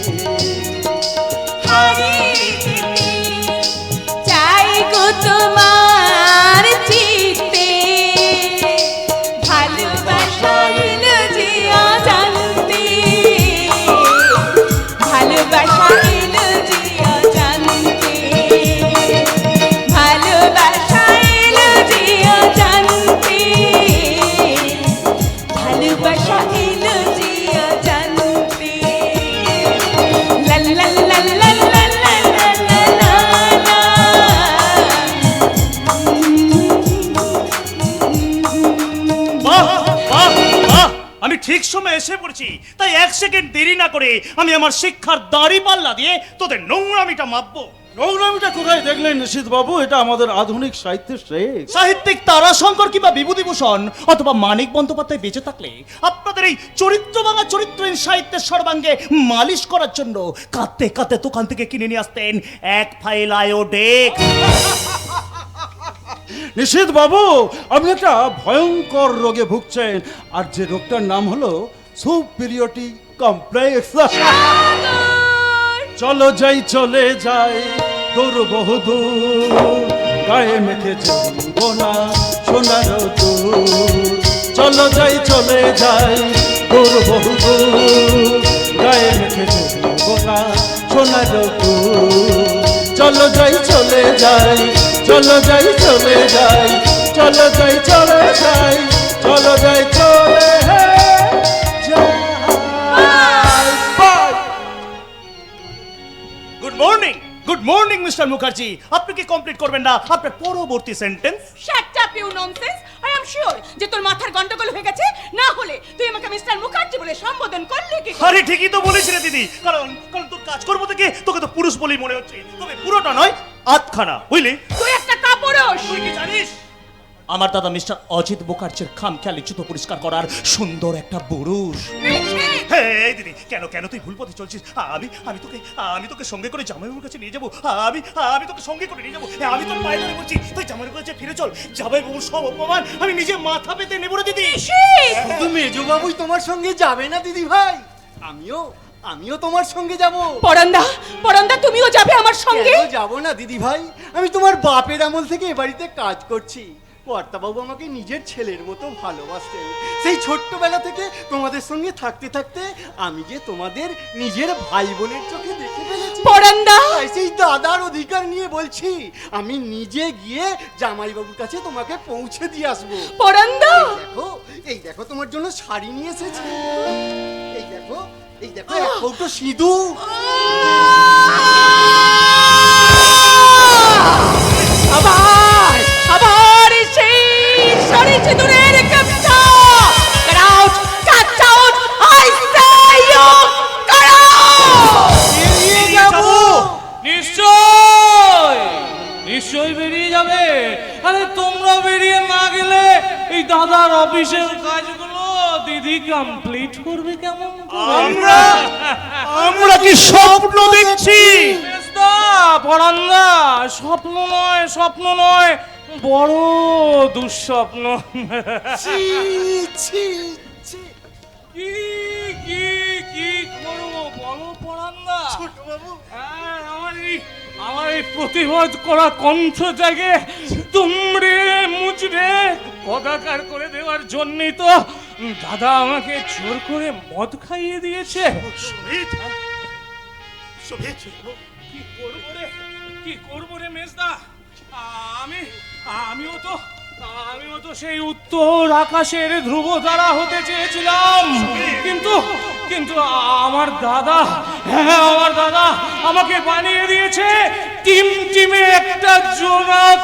চাই গো তোমার চিতে ভালোবাসা এলো যে অজান্তে ভালোবাসা এলো যে অজান্তে ভালোবাসা এলো যে অজান্তে ভালোবাসা এলো যে অজান্তে লা লা লা লা লা লা লা লা লা। বাহ বাহ বাহ, আমি ঠিক সময় এসে পড়েছি, তাই 1 সেকেন্ড দেরি না করে আমি আমার শিক্ষার দাড়ি পাল্লা দিয়ে তোদের নোংরামিটা মাপবো। নোংরামিটা কোথায় দেখলেন নিশীথ বাবু? এটা আমাদের আধুনিক সাহিত্যের শেখ। সাহিত্যিক তারাশঙ্কর কিংবা বিভূতিভূষণ অথবা মানিক বন্দ্যোপাধ্যায় বেঁচে থাকলে আপনাদের এই চরিত্র ভাঙা চরিত্রহীন সাহিত্যের সর্বাঙ্গে মালিশ করার জন্য কাঁদতে কাঁদতে দোকান থেকে কিনে নিয়ে আসতেন 1 ফাইল আয়োডেক। নিশীথ বাবু, আপনি একটা ভয়ঙ্কর রোগে ভুগছেন, আর যে রোগটার নাম হলো সুপিরিয়রিটি কমপ্লেক্স। চলো যাই চলে যাই দূর বহুদূর, গায়ে মেখে চলবো না সোনার দূর। চলো যাই চলে যাই দূর বহুদূর, গায়ে মেখে চলবো না সোনার দূর। চলো যাই চলে যাই, চলো যাই চলে যাই, চলো যাই চলে যাই, চলো যাই চলে যাই। Good morning mister Mukherjee. আপনি কি কমপ্লিট করবেন না আপনার পরবর্তী sentence? Shut up, you nonsense! I am sure যে তোর মাথার গন্ডগোল হয়ে গেছে, না হলে তুই আমাকে মিস্টার মুখার্জি বলে সম্বোধন করলি কি করে? আরে ঠিকই তো বলেছিলে দিদি, কারণ কারণ তোর কাজকর্ম থেকে তোকে তো পুরুষ বলেই মনে হচ্ছে, তবে পুরোটা নয়, আধখানা, বুঝলি? তুই একটা কাপুরুষ! তুই কি জানিস আমার দাদা মিস্টার অজিত মুখার্জির খামখেয়ালি জুতো পরিষ্কার করার সুন্দর একটা পুরুষ। এই দিদি, কেন কেন তুই ভুল পথে চলছিস? আমি তোকে সঙ্গে করে জামাইবাবুর কাছে নিয়ে যাবো। আমি তোকে সঙ্গে করে নিয়ে যাবো। আমি তোর পায়ে ধরে বলছি, তুই জামাইবাবুর কাছে ফিরে চল। জামাইবাবুর সব অপমান আমি নিজে মাথা পেতে নেবো রে দিদি। শুধু মেজবাবুই তোমার সঙ্গে যাবে না দিদি ভাই, আমিও তোমার সঙ্গে যাব। পরন্দা তুমিও যাবে আমার সঙ্গে? কেন যাব না দিদি ভাই? আমি তোমার বাপের আমল থেকে এ বাড়িতে কাজ করছি। কর্তাবাবু আমাকে নিজের ছেলের মতো ভালোবাসতেন। সেই ছোট্টবেলা থেকে তোমাদের সঙ্গে থাকতে থাকতে আমি যে তোমাদের নিজের ভাই বোনের চোখে দেখে ফেলেছি। পরন্দা, তাই সেই দাদার অধিকার নিয়ে বলছি, আমি নিজে গিয়ে জামাইবাবুর কাছে তোমাকে পৌঁছে দিয়ে আসবো। পরন্দা, এই দেখো তোমার জন্য শাড়ি নিয়ে এসেছি। এই দেখো এক কৌটো সিঁদুর। আবার সেই সরি সিঁদুরের captcha. Get out! Cut out! I say you get out! বেরিয়ে যাবো। নিশ্চয়ই বেরিয়ে যাবে। আরে তোমরা বেরিয়ে না গেলে এই দাদার অফিসের কাজগুলো দিদি কমপ্লিট করবে কেমন করে? আমরা কি স্বপ্ন দেখছি? পরান্দা, স্বপ্ন নয় বড় দুঃস্বপ্ন। কি করবো বলো পরান্দা? হ্যাঁ, আমার এই প্রতিবাদ করা কণ্ঠ থেকে তুমড়ে মুচড়ে কদাকার করে দেওয়ার জন্যই তো দাদা আমাকে জোর করে মদ খাইয়ে দিয়েছে। কি করবো রে মেজদা? আমিও তো সেই উত্তর আকাশের ধ্রুব তারা হতে চেয়েছিলাম, কিন্তু আমার দাদা আমাকে বানিয়ে দিয়েছে টিমটিমে একটা জোনাক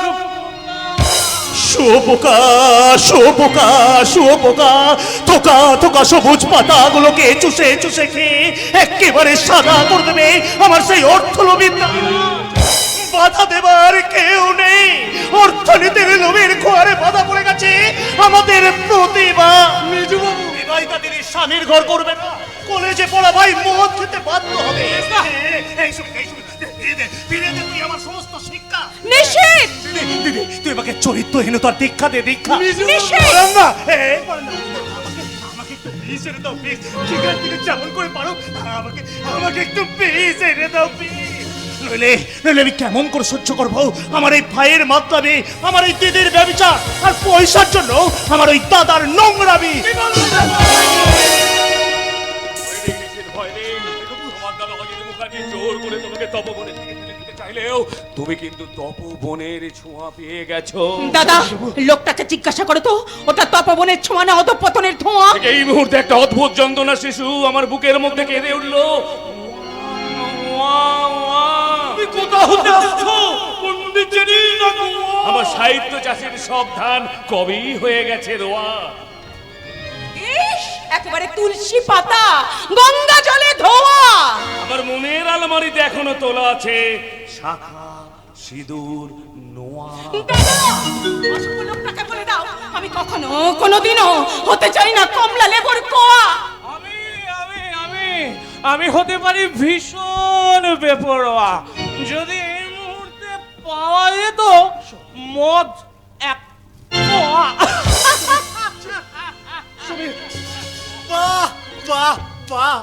শুয়োপোকা থোকা থোকা সবুজ পাতাগুলোকে চুষে চুষে খেয়ে একেবারে সাদা করে দেবে আমার সেই অর্থলোভী বাধা দেবার কেউ নেই। অর্থনীতির লোভের খোয়ারে বাধা পড়ে গেছে আমাদের প্রতিভা। বিবাহিতা তিনি স্বামীর ঘর করবে না, কলেজে পড়া ভাই মদ খেতে বাধ্য হবে। এই শুন, ফিরে দে তুই আমার সমস্ত শিক্ষা। নিষেধ! দিদি তুই আমাকে চরিত্রহীনতার দীক্ষা দে, দীক্ষা। নিষেধ! না, আমাকে একটু প্লিজ এনে দাও, প্লিজ। সেখান থেকে যেমন করে পারো আমাকে একটু প্লিজ এনে দাও, প্লিজ। নইলে আমি কেমন করে সহ্য করবো আমার এই ভাইয়ের মাতলামি, আমার এই দিদির ব্যভিচার, আর পয়সার জন্য আমার ওই দাদার নোংরামি। জোর করে তোমাকে তপবনের দিকে ঠেলে দিতে চাইলেও তুমি কিন্তু তপবনের ছোঁয়া পেয়ে গেছো। দাদা, লোকটাকে জিজ্ঞাসা করে তো ওটা তপবনের ছোঁয়া না অধঃপতনের ধোঁয়া। এই মুহূর্তে একটা অদ্ভুত যন্ত্রণা শিশু আমার বুকের মধ্যে কেঁদে উঠলো। আমার সাহিত্য চাষের সব ধান কবেই হয়ে গেছে রোয়া। ইস, একেবারে তুলসী পাতা গঙ্গা জলে ধোয়া। আমার মনের আলমারিতে এখনো তোলা আছে শাখা, সিঁদুর, নোয়া। দাদা, অসভ্য লোকটাকে বলে দাও আমি কখনো কোনোদিনও হতে চাই না কমলা লেবুর কোয়া। আমি হতে পারি ভীষণ বেপরোয়া। যদি এই মুহূর্তে পাওয়া যেত মদ এক পোয়া। বাহ বাহ বাহ,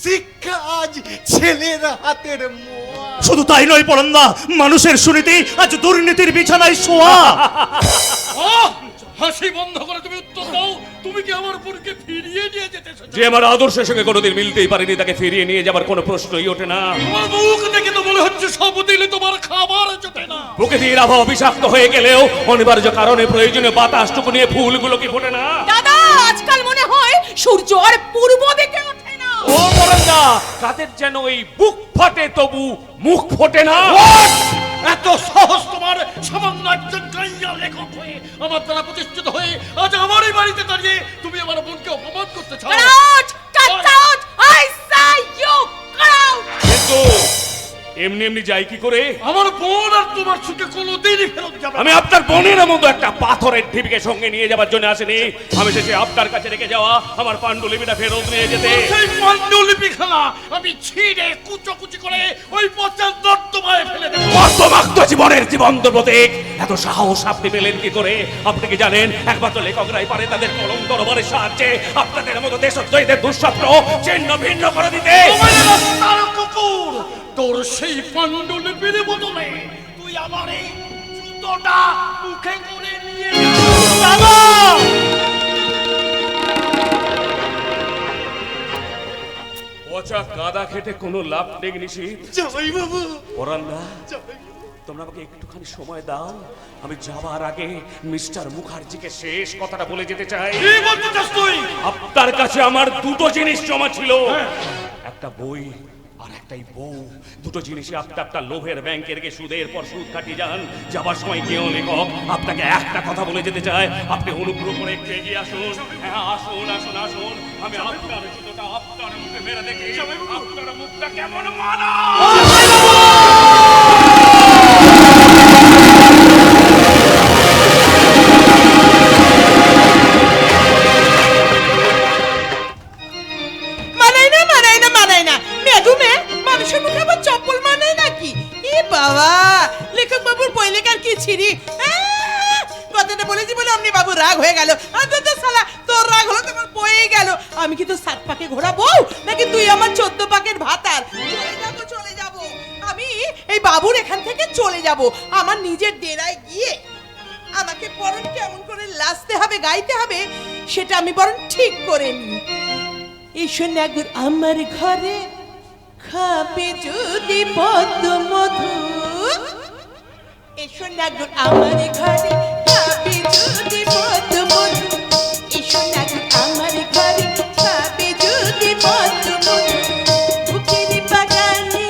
শিক্ষা আজ ছেলের হাতের মোয়া। শুধু তাই নয় পরন্দা, মানুষের সুনীতি আজ দুর্নীতির বিছানায় শোয়া। হাসি বন্ধ করে তুমি উত্তর দাও, তুমি কি আমার বোনকে ফিরিয়ে নিয়ে যেতে চাও? যে আমার আদর্শের সঙ্গে কোনোদিন মিলতেই পারেনি তাকে ফিরিয়ে নিয়ে যাবার কোনো প্রশ্নই ওঠে না। তোমার মুখ দেখে তো মনে হচ্ছে সব দিলে তোমার খাবার জোটে না। প্রকৃতির আবহাওয়া বিষাক্ত হয়ে গেলেও অনিবার্য কারণে প্রয়োজনীয় বাতাসটুকু নিয়ে ফুলগুলো কি ফোটে না? দাদা, আজকাল মনে হয় সূর্য আর পূর্ব দিকে ওঠে না। ও মরন্দা, কাদের যেন ওই বুক ফাটে তবু মুখ ফোটে না। এত সহজ তোমার সামান্য একজন গাইয়া লেখক হয়ে আমার দ্বারা প্রতিষ্ঠিত হয়ে আজ আমারই বাড়িতে দাঁড়িয়ে তুমি আমার বোনকে অপমান করতে চাও? Get out! Cut out! I say you cut out! কিন্তু এমনি এমনি যাই কি করে? আমার বোন আর তোমার সুখে কোনোদিনই ফেরত যাবে না। আমি আপনার বোনের মতো একটা পাথরের ঢিপিকে সঙ্গে নিয়ে যাবার জন্য আসেনি। আমি শেষে আপনার কাছে রেখে যাওয়া আমার পাণ্ডুলিপিটা ফেরত নিয়ে যেতে। সেই পাণ্ডুলিপিখানা আমি ছিঁড়ে কুচি করে ওই পচা নর্দমায় ফেলে দেব। মর্তমাক্ত জীবনের জীবন্ত প্রতীক এত সাহস আপনি পেলেন কি করে? আপনি কি জানেন একমাত্র লেখকরাই পারে তাদের কলম তরবারের সাহায্যে আপনাদের মতো দেশদ্রোহীদের দুঃস্বপ্ন ছিন্ন ভিন্ন করে দিতে? কুকুর, তোর সেই পাণ্ডুলিপির বদলে তুই আমার এই জুতোটা মুখে করে নিয়ে দাদা, পচা কাদা খেটে কোনো লাভ নেই নিশীথ। জয় বাবু। পরান্না, তোমরা আমাকে একটুখানি সময় দাও। আমি যাবার আগে মিস্টার মুখার্জিকে শেষ কথাটা বলে যেতে চাই। কি বলতে চাস তুই? আপনার কাছে আমার দুটো জিনিস জমা ছিল, একটা বই আর একটাই বউ। দুটো জিনিসই আপনার লোভের ব্যাংকে রেখে সুদের পর সুদ কাটিয়ে যান। যাবার সময় কেউ লেখক আপনাকে একটা কথা বলে যেতে চায়, আপনি অনুগ্রহ করে একটু এগিয়ে আসুন। হ্যাঁ, আসুন আসুন আসুন। আমি আপনার জুতোটা আপনার মুখে মেরে দেখি আপনার মুখটা কেমন মানা। মানাই না মেঘুমে মানুষের মুখে আবার চপ্পল মানায় নাকি? এ বাবা, লেখক বাবুর বই লেখার কি ছিরি। কথাটা বলেছি বলে অমনি বাবু রাগ হয়ে গেল। শালা তোর রাগ হলো তোমার বয়ে গেল। আমি কি তো 7 পাকে ঘোড়া বউ নাকি তুই আমার 14 পাকের ভাতার? চলে যাব আমি এই বাবুর এখান থেকে চলে যাব আমার নিজের ডেরায় গিয়ে। আমাকে বরং কেমন করে লাচতে হবে গাইতে হবে সেটা আমি বরং ঠিক করে নিই। এসো নাগুর আমার ঘরে খাবে যদি পদ্ম মধু। এসো নাগুর আমার ঘরে খাবে যদি পদ্ম মধু। এসো নাগুর আমার ঘরে খাবে যদি পদ্ম মধু। বুকের বাগানে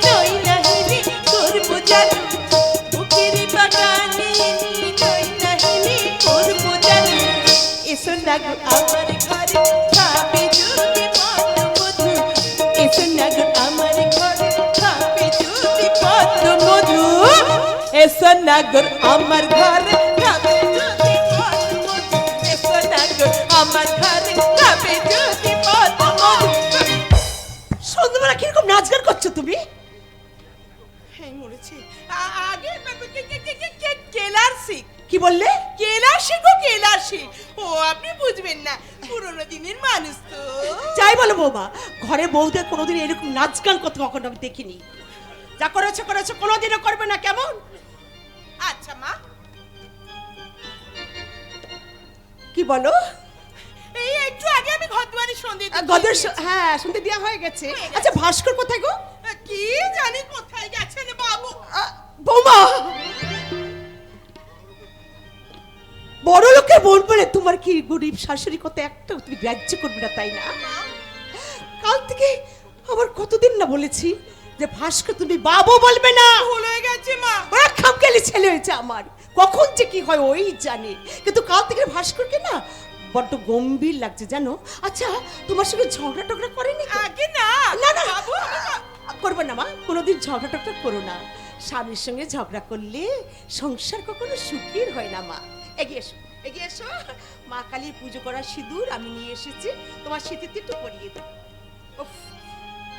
নই নাহিলে করবো জাদু। বুকের বাগানে নই নাহিলে করবো জাদু। এসো নাগুর আমার ঘরে খাবে যদি পদ্ম মধু। এসো নাগুর আমার ঘরে খাবে যদি পদ্ম মধু। এসো না গো আমার ঘরে খাবে যদি মধু এসো না গো আমার ঘরে খাবে যদি মধু সন্ধ্যাবেলা কিরকম নাচ গান করছো তুমি? মরেছে আগে কেলার শিখ। কি বললে? কেলার শিখ ও কেলার শিখ। ও আপনি বুঝবেন না, পুরোনো দিনের মানুষ তো। যাই বলো বৌমা, ঘরে বউদের কোনোদিন এরকম নাচ গান করতে কখনো আমি দেখিনি। যা করেছো করেছো, কোনোদিনও করবে না, কেমন? আচ্ছা মা। কি বলো? এই একটু আগে আমি ঘরদুয়ারি সন্ধে গদের হ্যাঁ সন্ধে দেওয়া হয়ে গেছে। আচ্ছা ভাস্কর কোথায় গো? কি জানি কোথায় গেছেন বাবু। বৌমা, বড় লোকের বোন বলে তোমার কি গরিব শাশুড়ি কথা একটা তুমি গ্রাহ্য করবে না, তাই না? কাল থেকে আবার কতদিন না বলেছি যে ভাস্কর তুমি বাবু বলবে না। ভুলে গেছে মা। ওরা খামখেয়ালি ছেলে হয়েছে আমার, কখন যে কি হয় ওই জানে। কিন্তু কাল থেকে ভাস্করকে না বড্ড গম্ভীর লাগছে জানো। আচ্ছা তোমার সঙ্গে ঝগড়া টগড়া করেনি? আগে না না না করবে না মা, কোনোদিন ঝগড়া টগড়া করো না। স্বামীর সঙ্গে ঝগড়া করলে সংসার কখনো সুখের হয় না মা। এগিয়ে এসো এগিয়ে এসো, মা কালীর পুজো করার সিঁদুর আমি নিয়ে এসেছি, তোমার সিঁথিতে একটু পরিয়ে দেবো। উফ,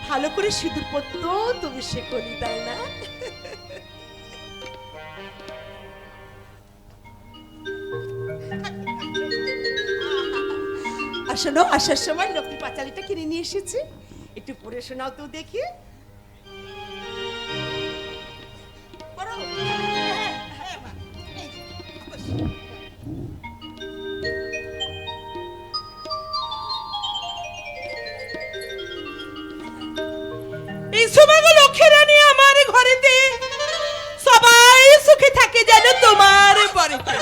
ভালো করে সিঁদুর পরতো তুমি সে করি, তাই না? আর শোনো, আসার সময় লক্ষ্মী পাঁচালিটা কিনে নিয়ে এসেছি, একটু পরে শোনাও তো দেখি। এই সময়গুলো লক্ষ্মী রানী আমার ঘরেতে সবাই সুখে থাকে যেন তোমার বাড়িতে,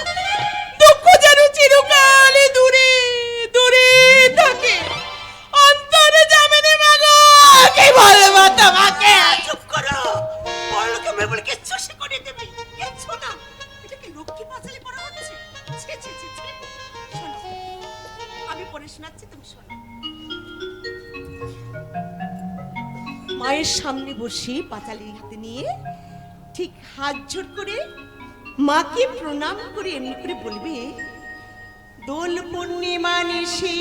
দুঃখ যেন চিরকাল দূরে দূরে থাকে। অন্তরে যাবেনে মাগো কি বলবো তোমাকে। চুপ করো, বড় লোকে মেয়ে বলে কিচ্ছু সে করে দেবে কিচ্ছু না। এটা কি লক্ষ্মী পাঁচালি পড়া হচ্ছে? ছি ছি ছি ছি। শোনো, আমি পড়ে শোনাচ্ছি, তুমি শোনো। মায়ের সামনে বসে পাঁচালি হাতে নিয়ে ঠিক হাত জোড় করে মাকে প্রণাম করে এমনি করে বলবে, দোল পূর্ণিমা নিশি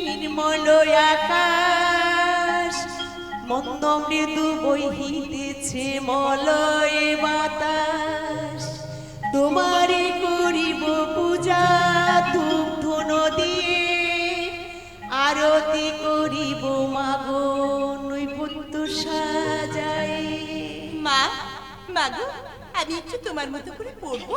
নির্মল আকাশ, মন্দ মৃদু বহিতেছে মলয় বাতাস, তোমারে করিব পূজা ধূপ ধুনো দিয়ে, আরতি করিব মাগো নৈবেদ্য সাজাই। মা মাগো আমি একটু তোমার মতো করে পড়বো।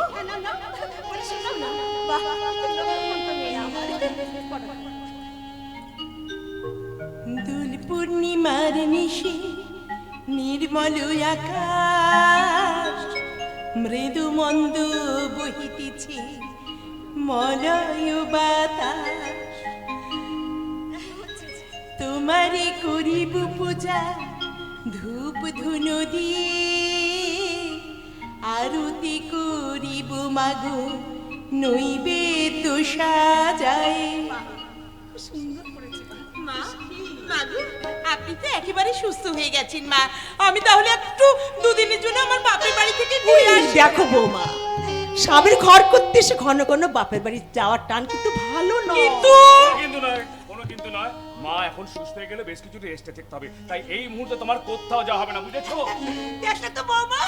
দোল পূর্ণিমার নিশি নির্মল আকাশ, মৃদু মন্দ বহিতেছে মলয় বাতাস, তোমারে করিব পূজা ধূপ ধুনো দিয়ে, আরতি করিব মাগো নৈবেদ্য সাজাই। সুন্দর করেছে মা। মাগো আপনি তো একেবারে সুস্থ হয়ে গেছেন মা, আমি তাহলে একটু দুদিনের জন্য আমার বাপের বাড়ি থেকে ঘুরে আসি। দেখো বৌমা, স্বামীর ঘর করতে এসে ঘন ঘন বাপের বাড়ি যাওয়ার টান কিন্তু ভালো নয়। কিন্তু নয়, কোনো কিন্তু নয়। মা এখন সুস্থ হয়ে গেলে বেশ কিছু রেস্টে থাকতে হবে, তাই এই মুহূর্তে তোমার কোথাও যাওয়া হবে না, বুঝেছো? দেখলে তো বাবা,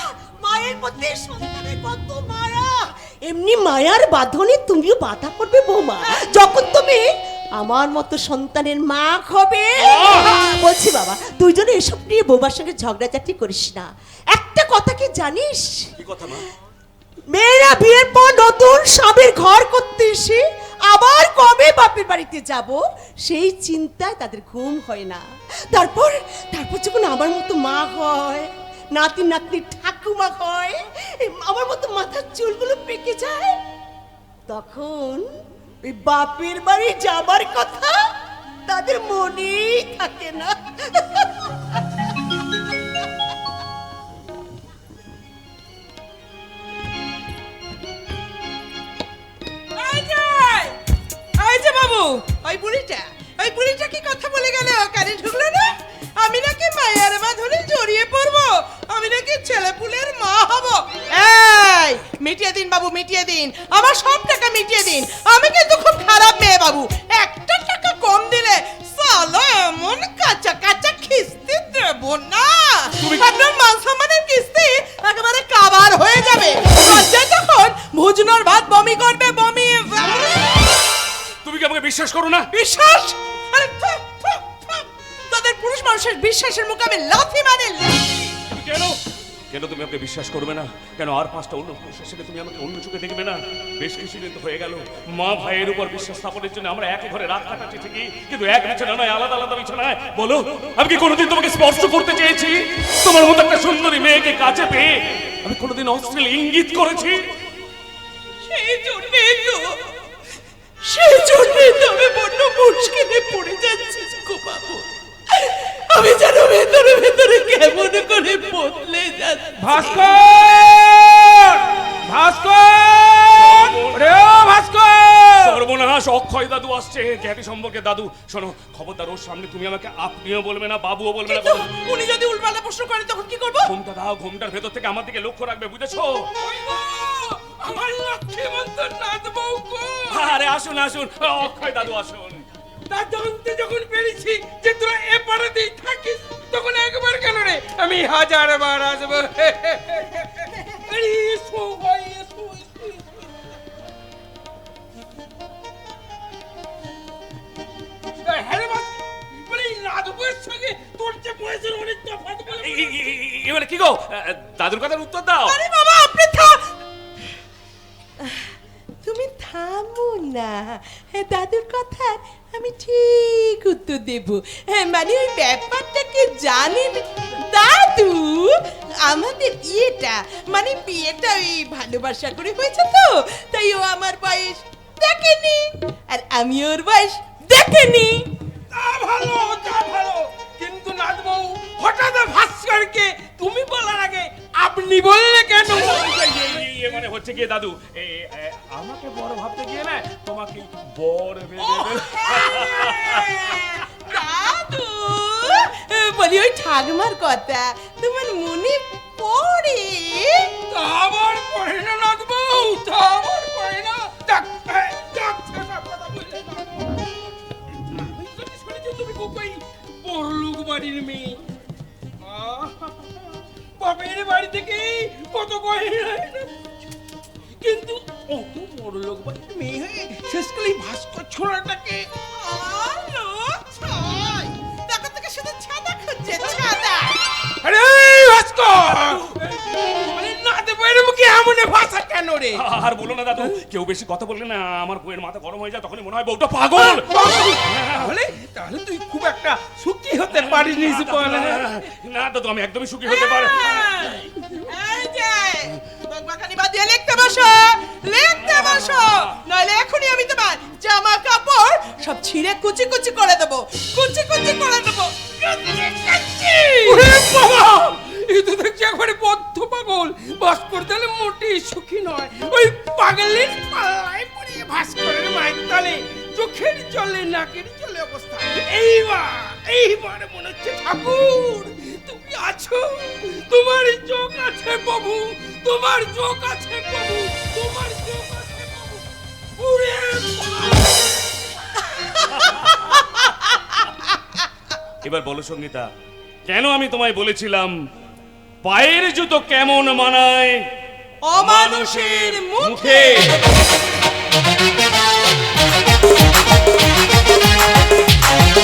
মায়ের মধ্যে সন্তানের কত মায়া। এমনি মায়ার বাঁধনে তুমিও বাধা করবে বৌমা, যখন তুমি আমার মতো সন্তানের মা হবে। বলছি বাবা, দুইজনে এসব নিয়ে বৌমার সঙ্গে ঝগড়াঝাটি করিস না। একটা কথা কি জানিস? কি কথা মা? মেয়েরা বিয়ের পর নতুন স্বামীর ঘর করতে এসে আবার কবে বাপের বাড়িতে যাব সেই চিন্তায় তাদের ঘুম হয় না। তারপর যখন আমার মতো মা হয়, নাতি নাতনি ঠাকুমা হয়, আমার মতো মাথার চুলগুলো পেকে যায়, তখন ওই বাপের বাড়ি যাবার কথা তাদের মনেই থাকে না। বাবু, ওই বুড়িটা কি কথা বলে গেল, কানে ঢুকলো না? আমি নাকি মায়ের বাঁধনে জড়িয়ে পড়বো, আমি নাকি ছেলে পুলের মা হব। দিন, আমার সব টাকা মিটিয়ে দিন। আমি কিন্তু খুব খারাপ মেয়ে বাবু, একটা টাকা কম দিলে সালা এমন কাঁচা কাঁচা কিস্তি দেব না, আপনার মান সম্মানের কিস্তি একেবারে কাবার হয়ে যাবে। লজ্জায় তখন ভুজনোর ভাত বমি করবে, বমি। তুমি কি আমাকে বিশ্বাস করো না? বিশ্বাস? আরে তাদের পুরুষ মানুষের বিশ্বাসের মুখে আমি লাথি মারি। কেন কেন তুমি আমাকে বিশ্বাস করবে না? কেন আর 5টা অন্য পুরুষের সাথে তুমি আমাকে অন্য চোখে দেখবে না? বেশ কিছুদিন তো হয়ে গেল মা ভাইয়ের উপর বিশ্বাস স্থাপনের জন্য আমরা একই ঘরে রাত কাটাচ্ছি ঠিকই, কিন্তু এক বিছানা নয়, আলাদা আলাদা বিছানায়। বলো, আমি কি কোনোদিন তোমাকে স্পর্শ করতে চেয়েছি? তোমার মতো একটা সুন্দরী মেয়েকে কাছে পেয়ে আমি কোনোদিন অশ্লীল ইঙ্গিত করেছি? সেই জন্যই তো আমি বড্ড মুশকিলে পড়ে যাচ্ছি গো বাবু। আমি যেন ভেতরে ভেতরে কেমন করে বদলে যাচ্ছি। ভাস্কর! ভাস্কর! রে ও ভাস্কর! সর্বনাশ, অক্ষয় দাদু আসছে, জ্ঞাতি সম্পর্কে দাদু। শোনো, খবরদার ওর সামনে তুমি আমাকে আপনিও বলবে না, বাবুও বলবে না। উনি যদি উল্টাপাল্টা প্রশ্ন করে তখন কি করব? ঘুমটা দাও, ঘুমটার ভেতর থেকে আমার দিকে লক্ষ্য রাখবে, বুঝেছো? আমার লক্ষ্মীমন্ত নাথ বউ গো! আরে আসুন আসুন, অক্ষয় দাদু আসুন। তা জানতে যখন পেরেছি যে তোরা এ পাড়াতেই থাকিস, তখন একবার কেন রে, আমি 1000বার আসবো। আরে এসো ভাই, এসো, এসো, এসো। হ্যাঁ রে বাস, মানে এই নাথ বউয়ের সঙ্গে তোর যে বয়সের অনেক তফাৎ বলে। এবারে কি গো, দাদুর কথার উত্তর দাও। আরে বাবা, আপনি তুমি থামো না, দাদুর কথা আমি ঠিক উত্তর দেব। মানে ওই ব্যাপারটাকে জানেন দাদু, আমাদের মানে বিয়েটা ওই ভালোবাসা করে হয়েছে তো, তাই ও আমার বয়স দেখেনি আর আমি ওর বয়স দেখেনি। তা ভালো, তা ভালো, কিন্তু নাথ বউ হঠাৎ ভাস্করকে তুমি বলার আগে আপনি বললে কেন? মানে হচ্ছে কি দাদু, আমাকে বড় ভাবতে গিয়ে না তোমাকে বড় ভেবে। দাদু বলি ওই ঠাকুমার কথা তোমার মনে পড়ে? তা আবার পড়ে না নাথ বউ, তা আবার পড়ে না। তুমি কোথায় বড়লোক বাড়ির মেয়ে, বাপের বাড়ি থেকে কত গয়না, কিন্তু অত বড়লোক বাড়ির মেয়ে হয়ে শেষকালে ভাস্কর ছোড়াটাকে শুধু ছাদা খুঁজছে, ছাদা। আরে ভাস্কর, মানে নাতে বইয়ের মুখে এমন ভাষা কেন রে? আর বলো না দাদু, কেউ বেশি কথা বললে না আমার বউয়ের মাথা গরম হয়ে যায়, তখনই মনে হয় বউটা পাগল। তাহলে তাহলে তুই খুব একটা সুখী হতে পারিস বলে। না দাদু, আমি একদমই সুখী হতে পারি। এই যে বকবকানি বাদ দিয়ে লিখতে বসো, লিখতে বসো, নইলে এখনই আমি তোমার জামা কাপড় সব ছিঁড়ে কুচি কুচি করে দেবো, কুচি কুচি করে দেবো। ওরে বাবা, এই তো দেখছি একবারে বদ্ধ পাগল। ভাস্কর তাহলে মোটেই সুখী নয়, ওই পাগলের পাল্লায় পড়ে ভাস্করের মায়ের তালে চোখের জলে নাকের জলে অবস্থা। এইবার মনে হচ্ছে ঠাকুর তুমি আছো, তোমার চোখ আছে প্রভু, তোমার চোখ আছে প্রভু, তোমার চোখ আছে প্রভু। ওরে এবার বলো সঙ্গীতা, কেন আমি তোমায় বলেছিলাম পায়ের জুতো কেমন মানায় অমানুষের মুখে?